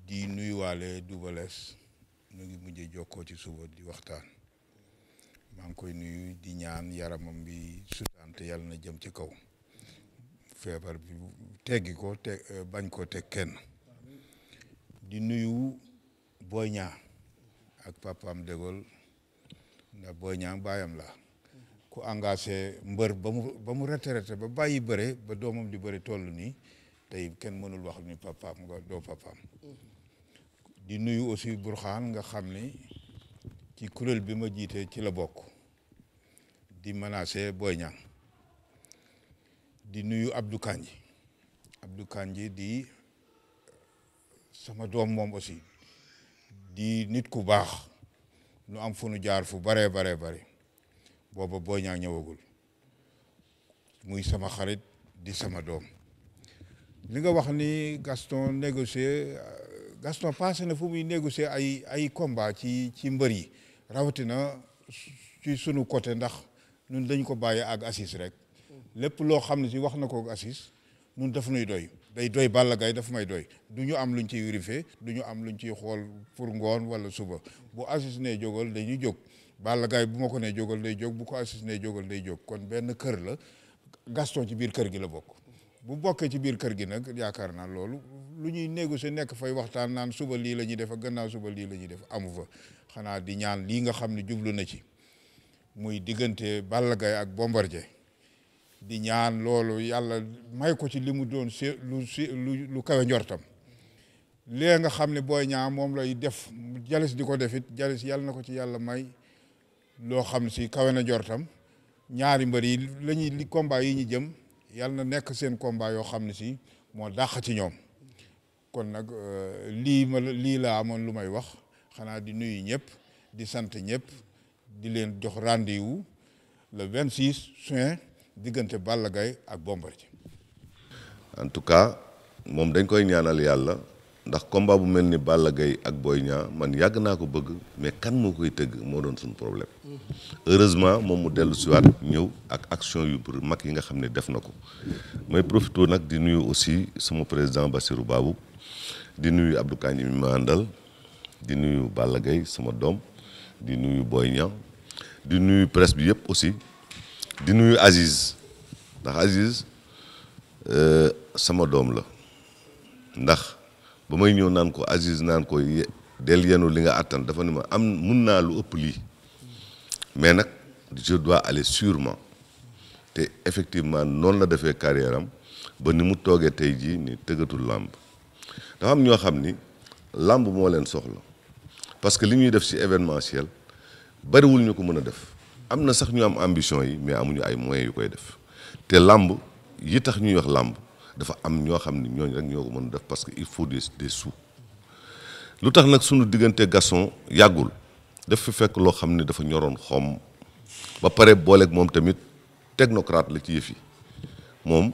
di nuyuwaale Double Less nu ngi mujjee jokkoo ci suba di waxtaan maa ngi koy nuyu di ñaan yaramam bi sutante yàlla na jëm ci kaw feebar bi teggi ko bañ koo teg kenn di nuyu Boy Niang ak papaam Dégol ndax Boy Niang baayam la ku engagé mbër ba mu retraité ba bàyyi bëre ba doomam di bëre toll nii tey kenn mënul wax ni papaam nga doo papaam di nuyu aussi Burxaan nga xam ni ci kuréel bi ma jiite ci la bokk di menacé Boy Niang di nuyu Abdou Kandji di sama doom moom aussi di nit ku baax nu am fu nu jaar fu bare booba Boy Niang ñëwagul muy sama xarit di sama doom li nga wax ni Gaston passé na fu muy négocier ay combat ci mbër yi rawatina ci sunu côté ndax ñun dañ ko bàyyi ak Assis rek lépp loo xam ne si wax na ko ak Assis ñun daf nuy doy day doy Balla Gaye daf may doy du ñu am luñ ciy vérifier du ñu am luñ ciy xool pour ngoon wala suba bu Assis ne jógal dañuy jóg Balla Gaye bu ma ko nee jógal day jóg bu ko Assis ne jógal day jóg kon benn kër la Gaston ci biir kër gi la bokk bu bokkee ci biir kër gi nag yaakaar naa loolu lu ñuy négocier nekk fay waxtaan naan suba lii la ñuy def ak gannaaw suba lii la ñuy def amu fa xanaa di ñaan lii nga xam ne jublu na ci muy diggante Balla Gaye ak Bombardier di ñaan loolu yàlla may ko ci li mu doon lu kawe njortam lee nga xam ne Boy Niang moom lay def jalis di ko defit jalis yàlla na ko ci yàlla may loo xam ne si kawe na njortam ñaari mbër yi li combat yi ñu jëm yàlla na nekk seen combat yoo xam ne si moo dàq ci ñoom kon nag lii laa amoon lu may wax xanaa di nuyu ñëpp di sant ñëpp di leen jox rendez-vous le 26 juin diggante Balla Gaye ak Bombardier. en tout cas moom dañ koy ñaanal yàlla ndax combat bu mel ni Balla Gaye ak Boy Niang man yàgg naa ko bëgg mais kan moo koy tëgg moo doon suñu problème heureusement moom mu dellu siwaat ñëw ak action yu mag yi nga xam ne def na ko may profité nag di nuyu aussi sama président Bassirou Babou di nuyu Abdou Kandji mi ma àndal di nuyu Balla Gaye sama doom di nuyu Boy Niang di nuyu presse bi yëpp aussi di nuyu Aziz ndax Aziz sama doom la ndax ba may ñëw naan ko Aziz naan ko del yenu li nga attan dafa ne ma am mun naa lu ëpp lii mais nag je dois aller sûrement te effectivement noonu la defee carrière am ba ni mu toogee tey jii ni tëggatul làmb dafa am ñoo xam ni làmb moo leen soxla parce que li ñuy def ci événementiel bariwul ñu ko mën a def am na sax ñu am ambition yi mais amuñu ay moyens yu koy def te làmb yi tax ñuy wax làmb dafa am ñoo xam ni ñooñu rek ñoo ko mën a def parce que il faut des sous lu tax nag sunu diggante Gaston yàggul daf fi fekk loo xam ne dafa ñoroon xom ba pare booleeg moom tamit technocrate la ci yëf yi moom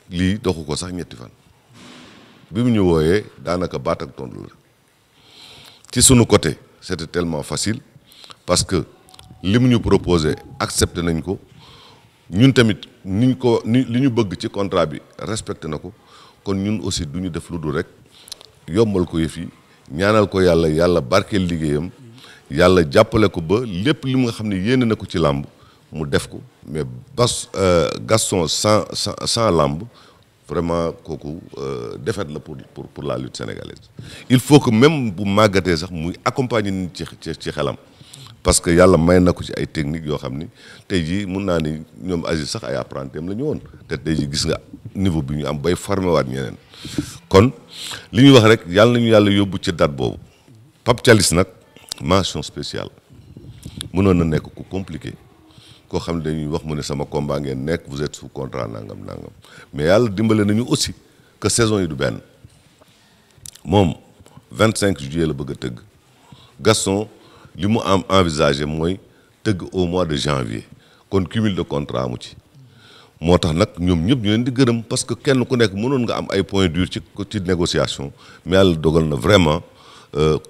lii doxu ko sax ñetti fan bi mu ñu wooyee daanaka baat ak tontu la ci sunu côté c'était tellement facile parce que li mu ñu proposé accepté nañ ko ñun tamit li ñu bëgg ci contrat bi respecté na ko kon ñun aussi du ñu def lu dul rek yombal ko yëf yi ñaanal ko yàlla barkeel liggéeyam yàlla jàppale ko ba lépp li nga xam ne yéene na ko ci làmb mu def ko mais Gaston sans làmb vraiment kooku défaite la pour la lutte sénégalaise il faut que même bu màggatee sax muy accompagner nit ci xelam parce que yàlla may na ko ci ay techniques yoo xam ni tey jii mun naa ni ñoom Aziz sax ay apprenti am la ñu woon te tey jii gis nga niveau bi ñu am bay formé waat ñeneen kon li ñuy wax rek yàlla nañu yàlla yóbbu ci date boobu Pape Thialis nag mention spéciale mënoon na nekk ku compliqué koo xam ne dañuy wax mu ne sama combat ngeen nekk vous êtes sous contrat nangam mais yàlla dimbale nañu aussi que saison yi du benn moom 25 juillet la bëgg a tëgg Gaston li mu am envisagé mooy tëgg au mois de janvier kon cumul de contrat amu ci moo tax nag ñoom ñëpp ñu leen di gërëm parce que kenn ku nekk mënoon nga am ay points durs ci négociation mais yàlla dogal na vraiment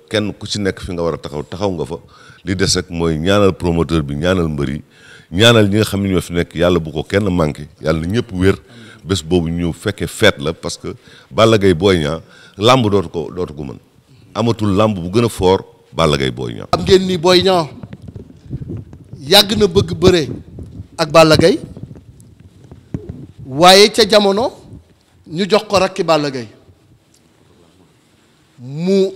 kenn ku ci nekk fi nga war a taxaw nga fa li des rek mooy ñaanal promoteur bi ñaanal mbër yi ñaanal ñi nga xam ne ñoo fi nekk yàlla bu ko kenn manqué yàlla na ñëpp wér bés boobu ñu fekkee fête la parce que Balla Gaye Boy Niang làmb dootu ko mën amatul làmb bu gën a fort Balla Gaye Boy Niang. am ngeen ni Boy Niang yàgg na bëgg bëre ak Balla Gaye waaye ca jamono ñu jox ko rakki Balla Gaye mu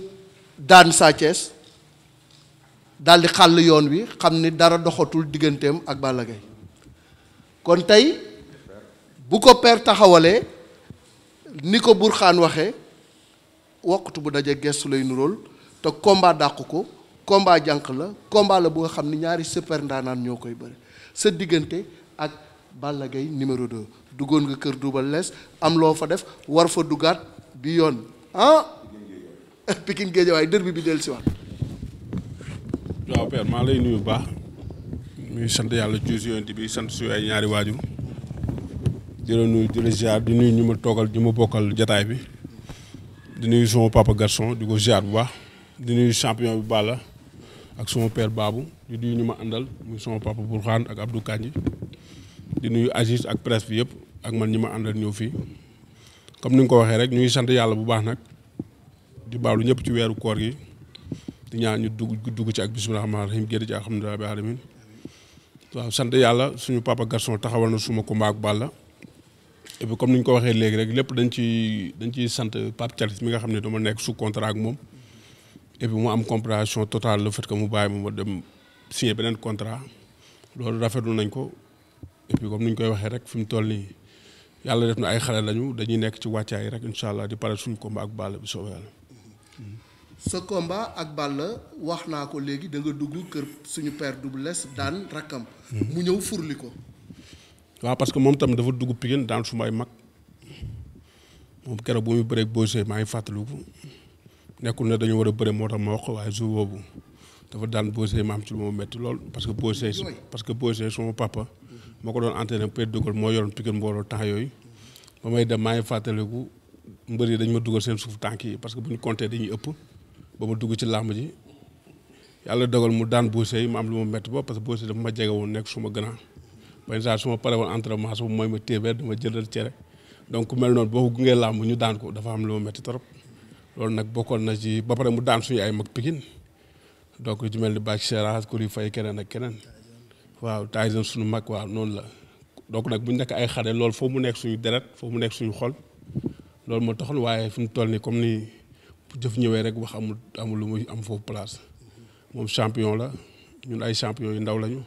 daan Sa Thiès daal di xàll yoon wi xam ni dara doxatul digganteem ak Balla Gaye kon tey bu ko père taxawalee ni ko Burxaan waxee waxtu bu daje gestu lay nurool te combat dàq ko combat jànq la combat la bu nga xam ni ñaari super ndaanaan ñoo koy bëri sa diggante ak Balla Gaye numéro 2 duggoon nga kër Double Less am loo fa def war fa duggaat bi yoon Pikine Guédiawaye derby bi dellu si waat. waaw père maa lay nuyu bu baax muy sant yàlla juus yonent bi sant suñu ay ñaari waajur di la nuyu di la ziar di nuyu ñu ma toogal ñu ma bokkal jataay bi di nuyu sama papa Gaston di ko ziar bu baax di nuyu champion bi Balla ak sama père Babou di nuyu ñu ma àndal muy sama papa Bourkhane ak Abdou Kandji di nuyu Aziz ak presse bi yëpp ak man ñi ma àndal ñëw fii comme ni nga ko waxee rek ñu ngi sant yàlla bu baax nag di baalu ñëpp ci weeru koor gi di ñaan ñu dugg ci ak bismillah rahmaan rahim génn ci alhamdulilah bi alamin waaw sant yàlla suñu papa Gaston taxawal na suma combat ak Balla et puis comme ni ñu ko waxee léegi rek lépp dañ ciy sant Pape Thialis mi nga xam ne dama nekk sous contrat ak moom et puis mu am compréhension totale le fait que mu bàyyi ma dem signer beneen contrat loolu rafetlu nañ ko et puis comme ni ñu koy waxee rek fi mu toll nii yàlla def na ay xale lañu dañuy nekk ci wàccaay rek incha allah di pare suñu combat ak Balla bi soobee yàlla. sa combat ak Balla wax naa ko léegi da nga dugg kër suñu père Double Less daan rakkam. mu ñëw furli ko. waaw parce que moom tam dafa dugg Pikine daan suma ay mag moom keroog bu muy bëreeg Bosé maa ngi fàttaliku nekkul ne dañu war a bëre moo tax ma wax ko waaye jour boobu dafa daan Bosé ma am ci lu ma métti lool parce que Bosé suma papa moo ko doon entraîné Père Dogol moo yoroon Pikine mbooloo temps yooyu ba may dem maa ngi fàttaliku mbër yi dañ ma dugal seen suuf tànk yi parce que bu ñu compté dañuy ëpp ba ma dugg ci làmb ji yàlla dogal mu daan Bosé ma am lu ma métti ba parce que Bosé dafa ma jege woon nekk suma grand benn saa su ma pare woon entraînement su mooy ma téeméer dama jëndal cere donc ku mel noonu boo ko gungee làmb ñu daan ko dafa am lu ma métti trop loolu nag bokkoon na ci ba pare mu daan suñu ay mag Pikine donc ci mel ni Bac Seras Kori Faye keneen ak keneen waaw Tyson suñu mag waaw noonu la donc nag bu ñu nekk ay xale loolu foofu mu nekk suñu deret foofu mu nekk suñu xol loolu moo taxoon waaye fi mu toll nii comme ni jëf ñëwee rek wax amul lu muy am foofu place moom champion la ñun ay champion yu ndaw lañu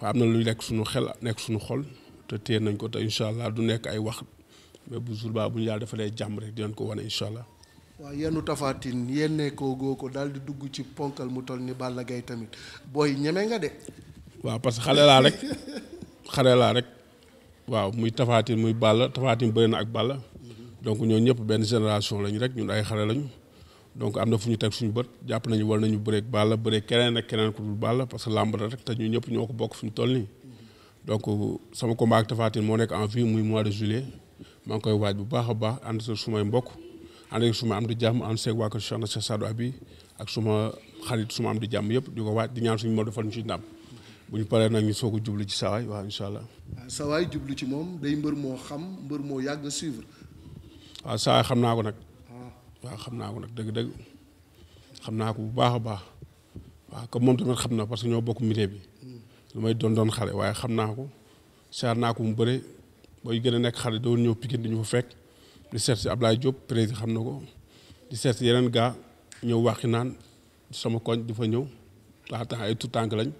waaye am na lu nekk suñu xel nekk suñu xol te téye nañ ko te incha allah du nekk ay wax mais bu jour ba bu ñu yàlla defalee jàmm rek dinañ ko wane incha allah. waaw yenn Tapha Tine yéen ko goo ko daal di dugg ci ponkal mu toll ni Balla Gaye tamit booy ñeme nga de. waaw parce que xale laa rek waaw muy Tapha Tine muy Balla Tapha Tine bëri na ak Balla donc ñoo ñëpp benn génération lañu rek ñun ay xale lañu donc am na fu ñu teg suñu bët jàpp nañu war nañu bëreeg Balla bëreeg keneen ak keneen ku dul Balla parce que làmb la rek te ñu ñëpp ñoo ko bokk fi ñu toll nii donc sama combat ak Tapha Tine moo nekk en vue muy mois de juillet maa ngi koy waaj bu baax a baax ànd sa sumay mbokk ànd ak suma am di jàmm ànd seeg waa kër Cheikh na Cheikh Sadou Abi ak suma xarit suma am di jàmm yëpp di ko waaj di ñaan suñu moo defal ñu ci ndam bu ñu paree nag ñu soog a jublu ci sawaay waaw incha allah. sawaay jublu ci moom day mbër moo xam mbër moo yàgg a suivre. waaw sawaay xam naa ko nag. waaw xam naa ko nag dëgg-dëgg xam naa ko bu baax a baax waaw comme moom tamit xam na parce que ñoo bokk milieu bi lu may doon xale waaye xam naa ko saar naa ko mu bëre booy gën a nekk xale doon ñëw Pikine di ñu fa fekk di seet si Ablaye Diop président xam na ko di seet si yeneen gars ñëw waxi naan sama koñ di fa ñëw temps ay tout tànk lañ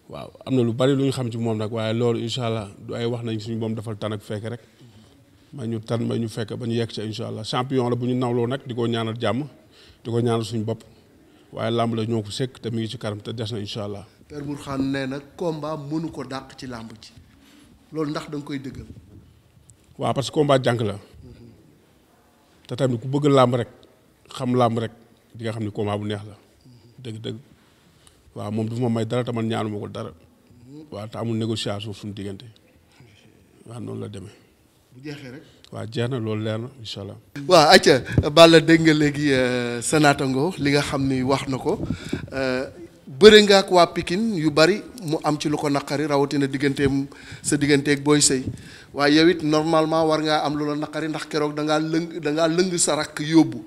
waaw am na lu bari lu ñu xam ci moom nag waaye loolu incha allah du ay wax nañ suñu moom defal tan ak fekk rek ma ñu tan ma ñu fekk ba ñu yegg ci incha allah champion la bu ñu nawloo nag di ko ñaanal jàmm di ko ñaanal suñu bopp waaye làmb la ñoo ko sekk te mi ngi ci kanam te des na incha allah. Père Bourkhane nee na combat mënu ko dàq ci làmb ji loolu ndax da nga koy dëggal. waaw parce que combat jànk la te tamit ku bëgg làmb rek xam làmb rek di nga xam ni combat bu neex la dëgg-dëgg waaw moom du ma may dara te man ñaanuma ko dara waaw te amul négociation suñu diggante waaw noonu la demee. bu jeexee rek. waaw jeex na loolu leer na incha allah. waaw acca Balla dégg nga léegi sa naataango li nga xam ni wax na ko bëre nga ak waa Pikine yu bari mu am ci lu ko naqari rawatina digganteem sa digganteeg Boy Sey waaye yow it normalement war ngaa am lu la naqari ndax keroog da ngaa lëng sa rakk yóbbu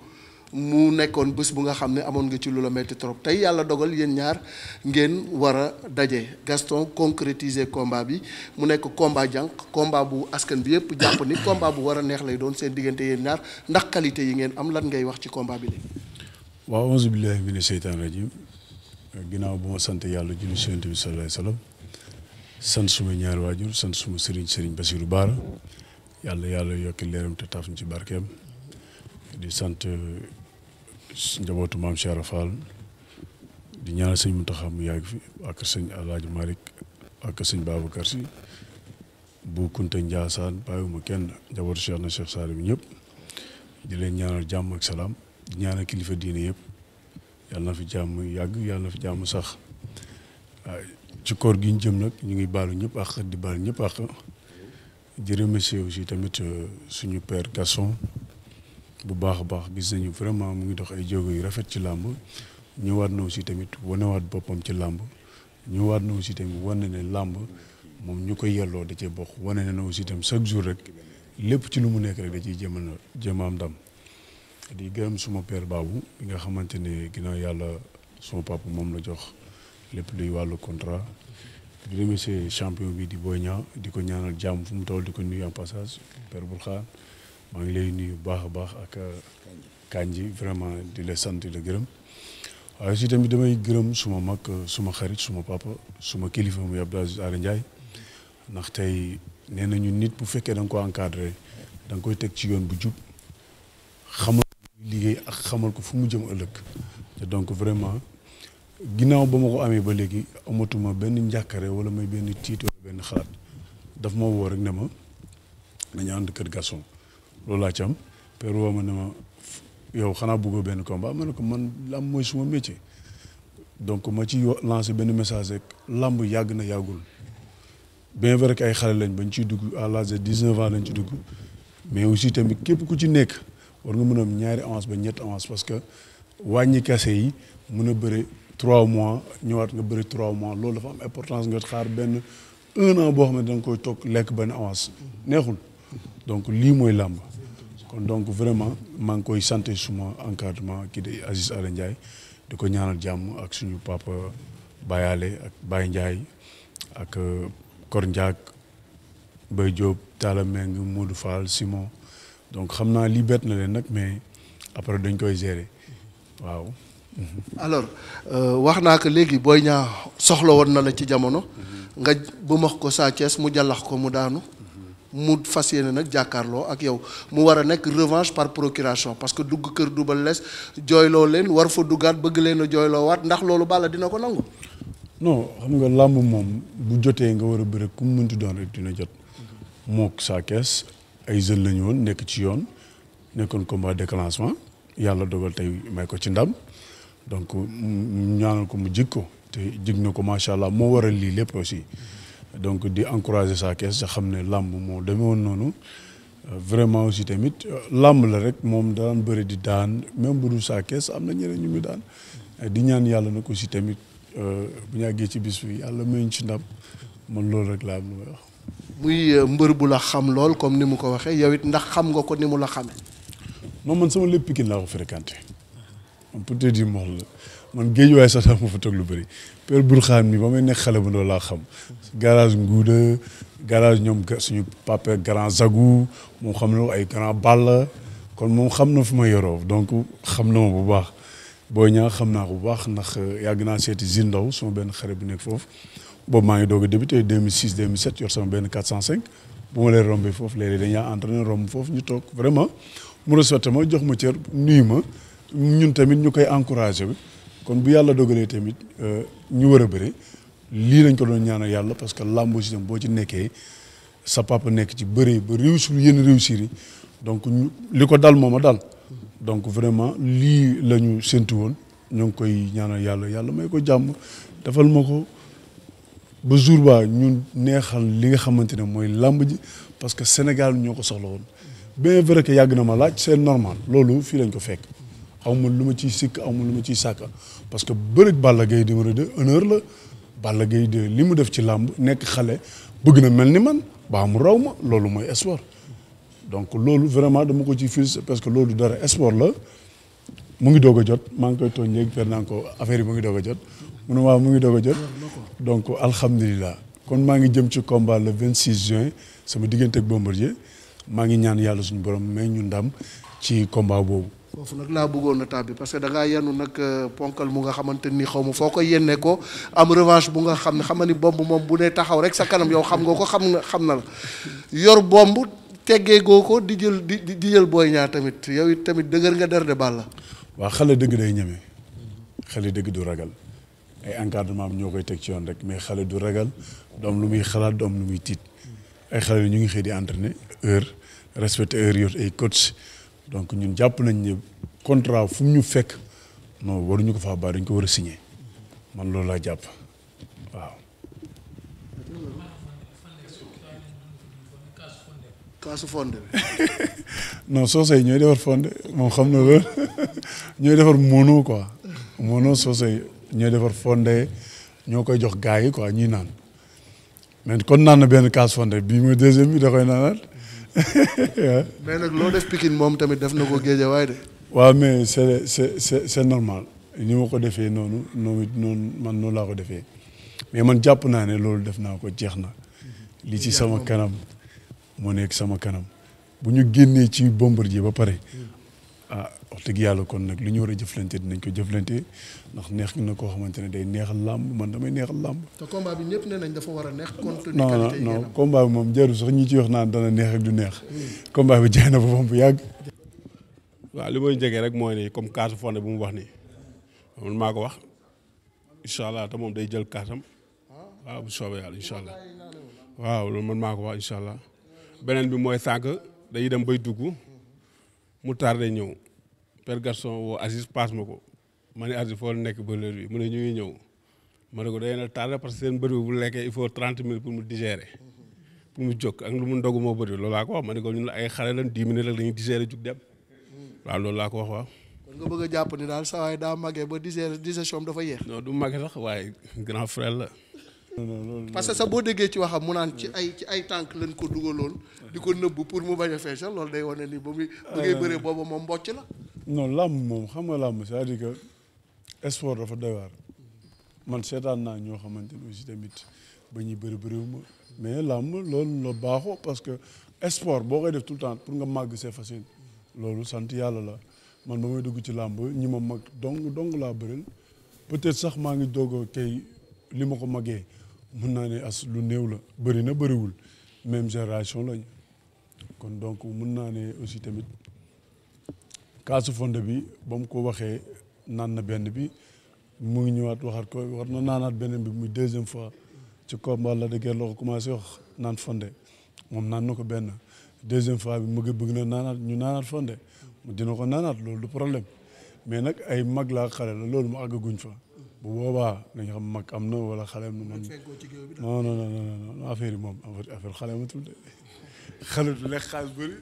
mu nekkoon bés bu nga xam ne amoon nga ci lu la metti trop tey yàlla dogal yéen ñaar ngeen war a daje Gaston concrétiser combat bi mu nekk combat jànq combat bu askan bi yëpp jàpp ni combat bu war a neex lay doon seen diggante yéen ñaar ndax qualité yi ngeen am lan ngay wax ci combat bi léegi. waaw auzu billahi mina seytaan rajim ginnaaw bu ma sant yàlla julli ci Yonent bi sallallahu alayhi wasallam sant suma ñaari waajur sant suma sëriñ Bassirou Bara yàlla yokki leeram te taaf ñu ci barkeem di sant njabootu maam Cheikh Fall di ñaanal sëñ Mountakha mu yàgg fi ak sëñ Alaaji Malick ak sëñ Babacar Sy bu Kunta Ndiassane bàyyiwuma kenn njabootu Cheikh na Cheikh Salim ñëpp di leen ñaanal jàmm ak salaam di ñaanal kilifa diine yëpp yàlla na fi jàmm yàgg yàlla na fi jàmm sax ci koor gi ñu jëm nag ñu ngi baalu ñëpp ak di baalu ñëpp ak di remercier aussi tamit suñu père Gaston bu baax a baax gis nañu vraiment mu ngi dox ay jéego yu rafet ci làmb ñëwaat na aussi tamit wanewaat boppam ci làmb ñëwaat na aussi tamit wane ne làmb moom ñu koy yelloo da cee bokk wane na aussi tamit chaque jour rek lépp ci lu mu nekk rek da ciy jéem a am ndam di gërëm suma père Babou bi nga xamante ne ginnaaw yàlla suma papa moom la jox lépp luy wàllu contrat di remercier champion bi di Boy Niang di ko ñaanal jàmm fu mu toll di ko nuyu en passage père Bourkhane maa ngi lay nuyu bu baax a baax ak Kandji vraiment di la sant di la gërëm waaye aussi tamit damay gërëm suma mag suma xarit suma papa suma kilifa muy Abdou Aziz Ala Ndiaye ndax tey nee nañu nit bu fekkee da nga ko encadré da nga koy teg ci yoon bu jub xamal liggéey ak xamal ko fu mu jëm ëllëg te donc vraiment ginnaaw ba ma ko amee ba léegi amatuma benn njàkkare wala may benn tiit wala benn xalaat daf ma woo rek ne ma nañu ànd kër Gaston loolu laa ci am père woo ma ne ma yow xanaa bëggoo benn combat ma ne ko man làmb mooy suma métier donc ma ci lancé benn message rek làmb yàgg na yàggul bien vrai que ay xale lañ bañ ciy dugg à l'âge de 19 ans lañ ci dugg mais aussi tamit képp ku ci nekk war nga mën a am ñaari avance ba ñetti avance parce que wàññi kase yi mën a bëri 3 mois ñëwaat nga bëri 3 mois loolu dafa am importance nga xaar benn 1 an boo xam ne da nga koy toog lekk benn avance neexul donc lii mooy làmb kon donc vraiment maa ngi koy sant suma encadrement kii di Aziz Ala Ndiaye di ko ñaanal jàmm ak suñu papa Bayale ak Baye Ndiaye ak Kor Ndiak Baye Diop Talla Meng Modou Fall Simon donc xam naa lii bett na leen nag mais après dañ koy gérer waaw. alors wax naa ko léegi Boy Niang soxla woon na la ci jamono nga bu max ko Sa Thiès mu jàllax ko mu daanu mu fas yéene nag jàkkaarloo ak yow mu war a nekk revanche par procuration parce que dugg kër Double Less jooyloo leen war fa duggaat bëgg leen a jooyloo waat ndax loolu Balla dina ko nangu. non xam nga làmb moom bu jotee nga war a bëre ku mu mënti doon rek dina jot mook Sa Thiès ay jeunes la ñu woon nekk ci yoon nekkoon combat déclenchement yàlla dogal tey may ko ci ndam donc ñaanal ko mu jig ko te jig na ko macha allah moo waral lii lépp aussi donc di encourager Sa Thiès sa xam ne làmb moo demee woon noonu vraiment aussi tamit làmb la rek moom daan bëri di daan même bu dul Sa Thiès am na ñeneen ñu muy daan di ñaan yàlla nag aussi tamit bu ñu àggee ci bis bi yàlla mayuñ ci ndam man loolu rek laa am lu may wax. muy mbër bu la xam lool comme ni mu ko waxee yow it ndax xam nga ko ni mu la xamee. non man sama lépp Pikine laa ko fréquenté man peut-être dire moom la man géej waaye sax daa ma fa toog lu bëri Père Bourkhane mi ba may nekk xale bu ndaw laa xam garage Nguuda garage ñoom suñu papa grand Zagou moom xam na ay grand Balla kon moom xam na fu ma yoroo donc xam na ma bu baax Boy Niang xam naa ko bu baax ndax yàgg naa seeti Zine Ndaw sama benn xarit bu nekk foofu boobu maa ngi doog a débuté 2006 2007 yor sama benn 405 bu ma leen rombee foofu léeg-léeg dañuy entraîné romb foofu ñu toog vraiment mu respecté ma jox ma cër nuyu ma ñun tamit ñu koy encouragé bi kon bu yàlla dogalee tamit ñu war a bëri lii lañ ko doon ñaanal yàlla parce que làmb si tam boo ci nekkee sa papa nekk ci bëri ba réussir yenn réussir yi donc li ko dal moom a dal donc vraiment lii la ñu séntu woon ñoo ngi koy ñaanal yàlla may ko jàmm defal ma ko ba jour ba ñun neexal li nga xamante ne mooy làmb ji parce que Sénégal ñoo ko soxla woon bien vrai que yàgg na ma laaj c'est normal loolu fii lañ ko fekk amul lu ma ciy sikk amul lu ma ciy sàkka parce que bëri Balla Gaye numéro 2 honneur la Balla Gaye 2 li mu def ci làmb nekk xale bëgg na mel ni man baa mu raw ma loolu mooy sport donc loolu vraiment dama ko ci fils parce que loolu dara sport la mu ngi doog a jot maa ngi koy tooñ léegi per naa ko affaire yi mu ngi doog a jot mu ne waaw mu ngi doog a jot donc alhamdulilah kon maa ngi jëm ci combat le 26 juin sama diggante ak Bombardier maa ngi ñaan yàlla suñu borom may ñu ndam ci combat boobu. foofu nag laa bëggoon a tàbbi parce que da ngaa yenu nag ponkal mu nga xamante ni xaw ma foo ko yennee ko am revanche bu nga xam ne xam nga ni bomb moom bu ne taxaw rek sa kanam yow xam nga ko xam na la yor bomb teggee goo ko di jël Boy Niang tamit yow it tamit dëgër nga der de Balla. waaw xale dëgg day ñeme xale dëgg du ragal ay encadrement ñoo koy teg ci yoon rek mais xale du ragal doom lu muy xalaat doom lu muy tiit ay xale ñu ngi xëy di entraîner heure respecter heure yor ay coach donc ñun jàpp nañ ne contrat fu mu ñu fekk non waruñu ko faa baax dañ ko war a signer man loolu laa jàpp waaw. kaasu fonde bi. non soosey ñooy defar fonde moom xam na loolu ñooy defar mono quoi mono soosey ñooy defar fonde ñoo koy jox gars yi quoi ñuy naan mais kon naan na benn kaas fonde bii mooy deuxième bi da koy naanaat. mais nag loo def Pikine moom tamit def na ko Guédiawaye de. waaw mais c'est normal ni ma ko defee noonu man noonu laa ko defee mais man jàpp naa ne loolu def naa ko jeex na li ci sama kanam moo nekk sama kanam bu ñu génnee ci Bombardier ba pare wax dëgg yàlla kon nag li ñu war a jëflante dinañ ko jëflante ndax neex na koo xamante ne day neexal làmb man damay neexal làmb. te combat bi ñëpp nee nañ dafa war a neex. non combat bi moom jarul sax ñi ci wax naan dana neex ak du neex. combat bi jaay na boppam bu yàgg. waaw li may jege rek mooy ni comme carte fonde bu mu wax nii man maa ko wax incha allah te moom day jël kartam waaw bu soobee yàlla incha allah waaw loolu man maa ko wax incha allah beneen bi mooy sànq dañuy dem bay dugg mu tardé ñëw Père Gaston woo Aziz paas ma ko ma ne Aziz foo nekk ba l'heure bi mu ne ñu ngi ñëw ma ne ko day na tardé parce que seen bëri bu lekkee il faut 30 minutes pour mu digérer pour mu jóg ak lu mu ndogu moo bëri loolu laa ko wax ma ne ko ñun ay xale lan 10 minutes rek dañuy digérer jug dem waaw loolu laa ko wax waaw. kon nga bëgg a jàpp ni daal saa waay daa màggee ba digestion dafa yéex. non du màggee sax waaye grand frère la. parce que sax boo déggee ci waxam mu naan ci ay tànk lañ ko dugaloon di ko nëbbu pour mu bañ a feesal loolu day wane ni ba muy bëggee bëree boobu moom mbocc la. non làmb moom xam nga làmb c'est-à-dire que sport dafa doy waar man seetaan naa ñoo xamante ni aussi tamit ba ñuy bëriwuma mais làmb loolu la baaxoo parce que sport boo koy def tout le temps pour nga màgg c'est facile loolu sant yàlla la man ba may dugg ci làmb ñi ma mag dong laa bëril peut-être sax maa ngi doog a kay li ma ko màggee mën naa ne as lu néew la bëri na bëriwul même génération lañu kon donc mën naa ne aussi tamit kaasu fonde bi ba mu ko waxee naan na benn bi mu ngi ñëwaat waxaat ko war na naanaat beneen bi muy deuxième fois ci combat la de guerre la ko commencé wax naan fonde moom naan na ko benn deuxième fois bi mu bëgg na naanaat ñu naanaat fonde dina ko naanaat loolu du problème mais nag ay mag laa xale la loolu mu àggaguñ fa bu boobaa nañ xam mag am na wala xale am na man non non non non affaire yi moom affaire xale amatul de xale du lekk xaalis bëri.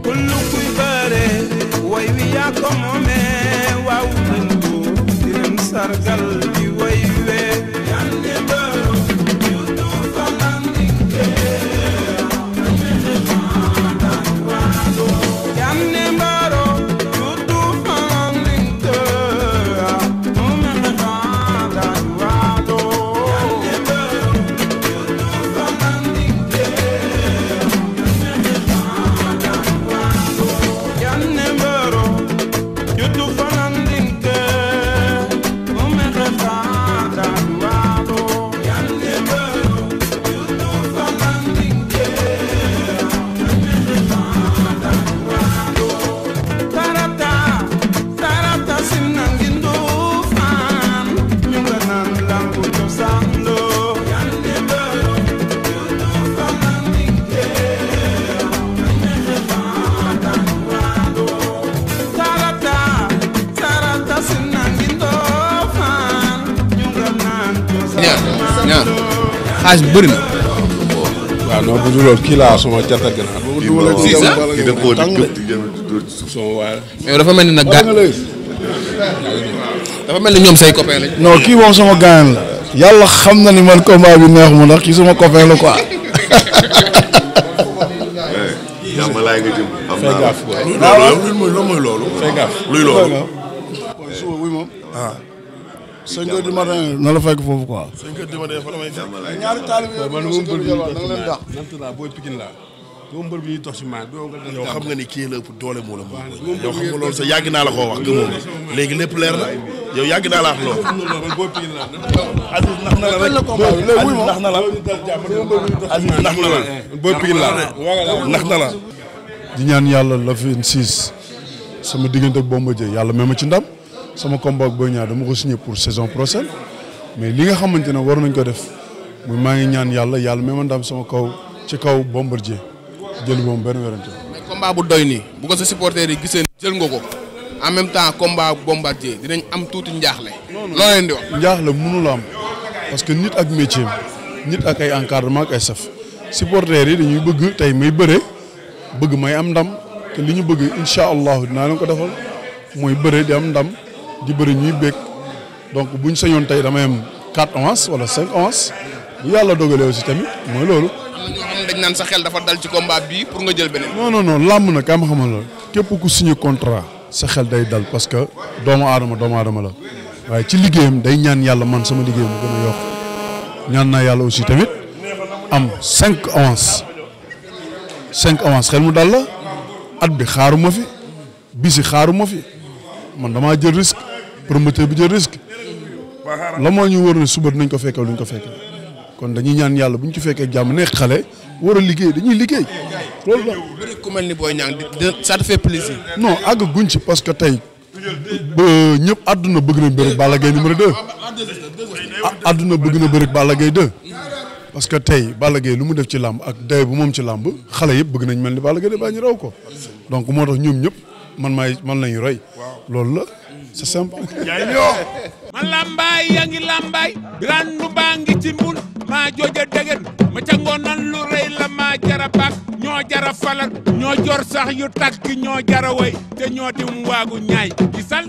kullu kuy bare way wi yaa ko moomee waaw nañ ko di leen sargal di way wee yande baro yutu fanandike yande baro yutu fanandike umeme fanda wado yande baro yutu fanandike yanne mbaro yutu fanandinke umere fada wado yanne mbaro yutu fanandinke umere fada wado tarata sinangindo fan nyunga nan langu tosando yanne mbaro yutu fanandinke umere fada wado tarata sinangindo fan nyunga nan tosando ñaar xaalis bi bëri na. waaw non bu dul loolu kii laa sama jata gànnaar. kii da koo di këpp di jëm sama waay. mais dafa mel ni nag dafa mel ni ñoom say copain lañ. non kii moom sama gaañ la. yàlla xam na ni man combat bi neex mu ndax kii sama copain la quoi. jàmm laay nga jëm. am fay naa gaaf loolu mooy loolu. fay gaaf. luy loolu. suba wuy moom. 5 heures du matin na la fekk foofu quoi. 5 heures du matin fa la may fekk. ñaari taalibe man moom mbër bi ñuy na nga leen dàq. sant naa booy Pikine laa. moom mbër bi ñuy tox si maa doo nga yow xam nga ni kii la ëpp doole moo la moom. yow xam nga loolu sa yàgg naa la koo wax gëmoo ma léegi lépp leer na yow yàgg naa la wax loolu. man booy Pikine laa. Aziz nax na la rek. Aziz nax na la. Aziz nax na la. booy Pikine laa. nax na la. di ñaan yàlla la fi 6 sama diggante ak Bombardier yàlla may ma ci ndam sama combat ak Boy Niang dama ko signé pour saison prochaine mais li nga xamante ne war nañ ko def muy maa ngi ñaan yàlla may ma ndam sama kaw ci kaw Bombardier jël moom benn werante. mais combat bu doy nii bu ko sa supporter yi gisee jël nga ko en même temps combat Bombardier dinañ am tuuti njaaxle. loo leen di wax. njaaxle mënu la am parce que nit ak métier nit ak ay encadrement ak ay saf supporters yi dañuy bëgg tey may bëre bëgg may am ndam te li ñu bëgg incha allahu dinaa leen ko defal mooy bëre di am ndam di bëri ñuy bëgg donc buñ sañoon tey damay am 4 avance wala 5 avance bu yàlla dogalee aussi tamit mooy loolu. am na ñoo xam ne dañ naan sa xel dafa dal ci combat bii pour nga jël beneen. non làmb nag kaa ma xamal la képp ku signé contrat sa xel day dal parce que doomu aadama la waaye ci liggéeyam day ñaan yàlla man sama liggéeyam mu gën a yokk ñaan naa yàlla aussi tamit am 5 avance xel mu dal la at bi xaaruma fi bisi xaaruma fi man damaa jël risque promoteur bi jël risque la moo ñu wër ne suba dinañ ko fekkee luñ ko fekkee kon dañuy ñaan yàlla bu ñu ci fekkee jàmm nekk xale war a liggéey dañuy liggéey loolu la. bëri ku mel ni Boy Niang ça te fait plaisir. non àgg guñ ci parce que tey ba ñëpp àdduna bëgg na bëri Balla Gaye numéro 2 àdduna bëgg na bëri Balla Gaye 2 parce que tey Balla Gaye lu mu def ci làmb ak day bu moom ci làmb xale yëpp bëgg nañ mel ni Balla Gaye 2 baa ñu raw ko donc moo tax ñoom ñëpp man lañu roy loolu la c'est simple. ma lambaay yaa ngi lambaay randu baa ngi ci mbul maa jooja degen ma ca ngoonan lu rëy la maa jara bak ñoo jara falal ñoo jor sax yu takk ñoo jara way te ñoo dim waagu ñaay gisal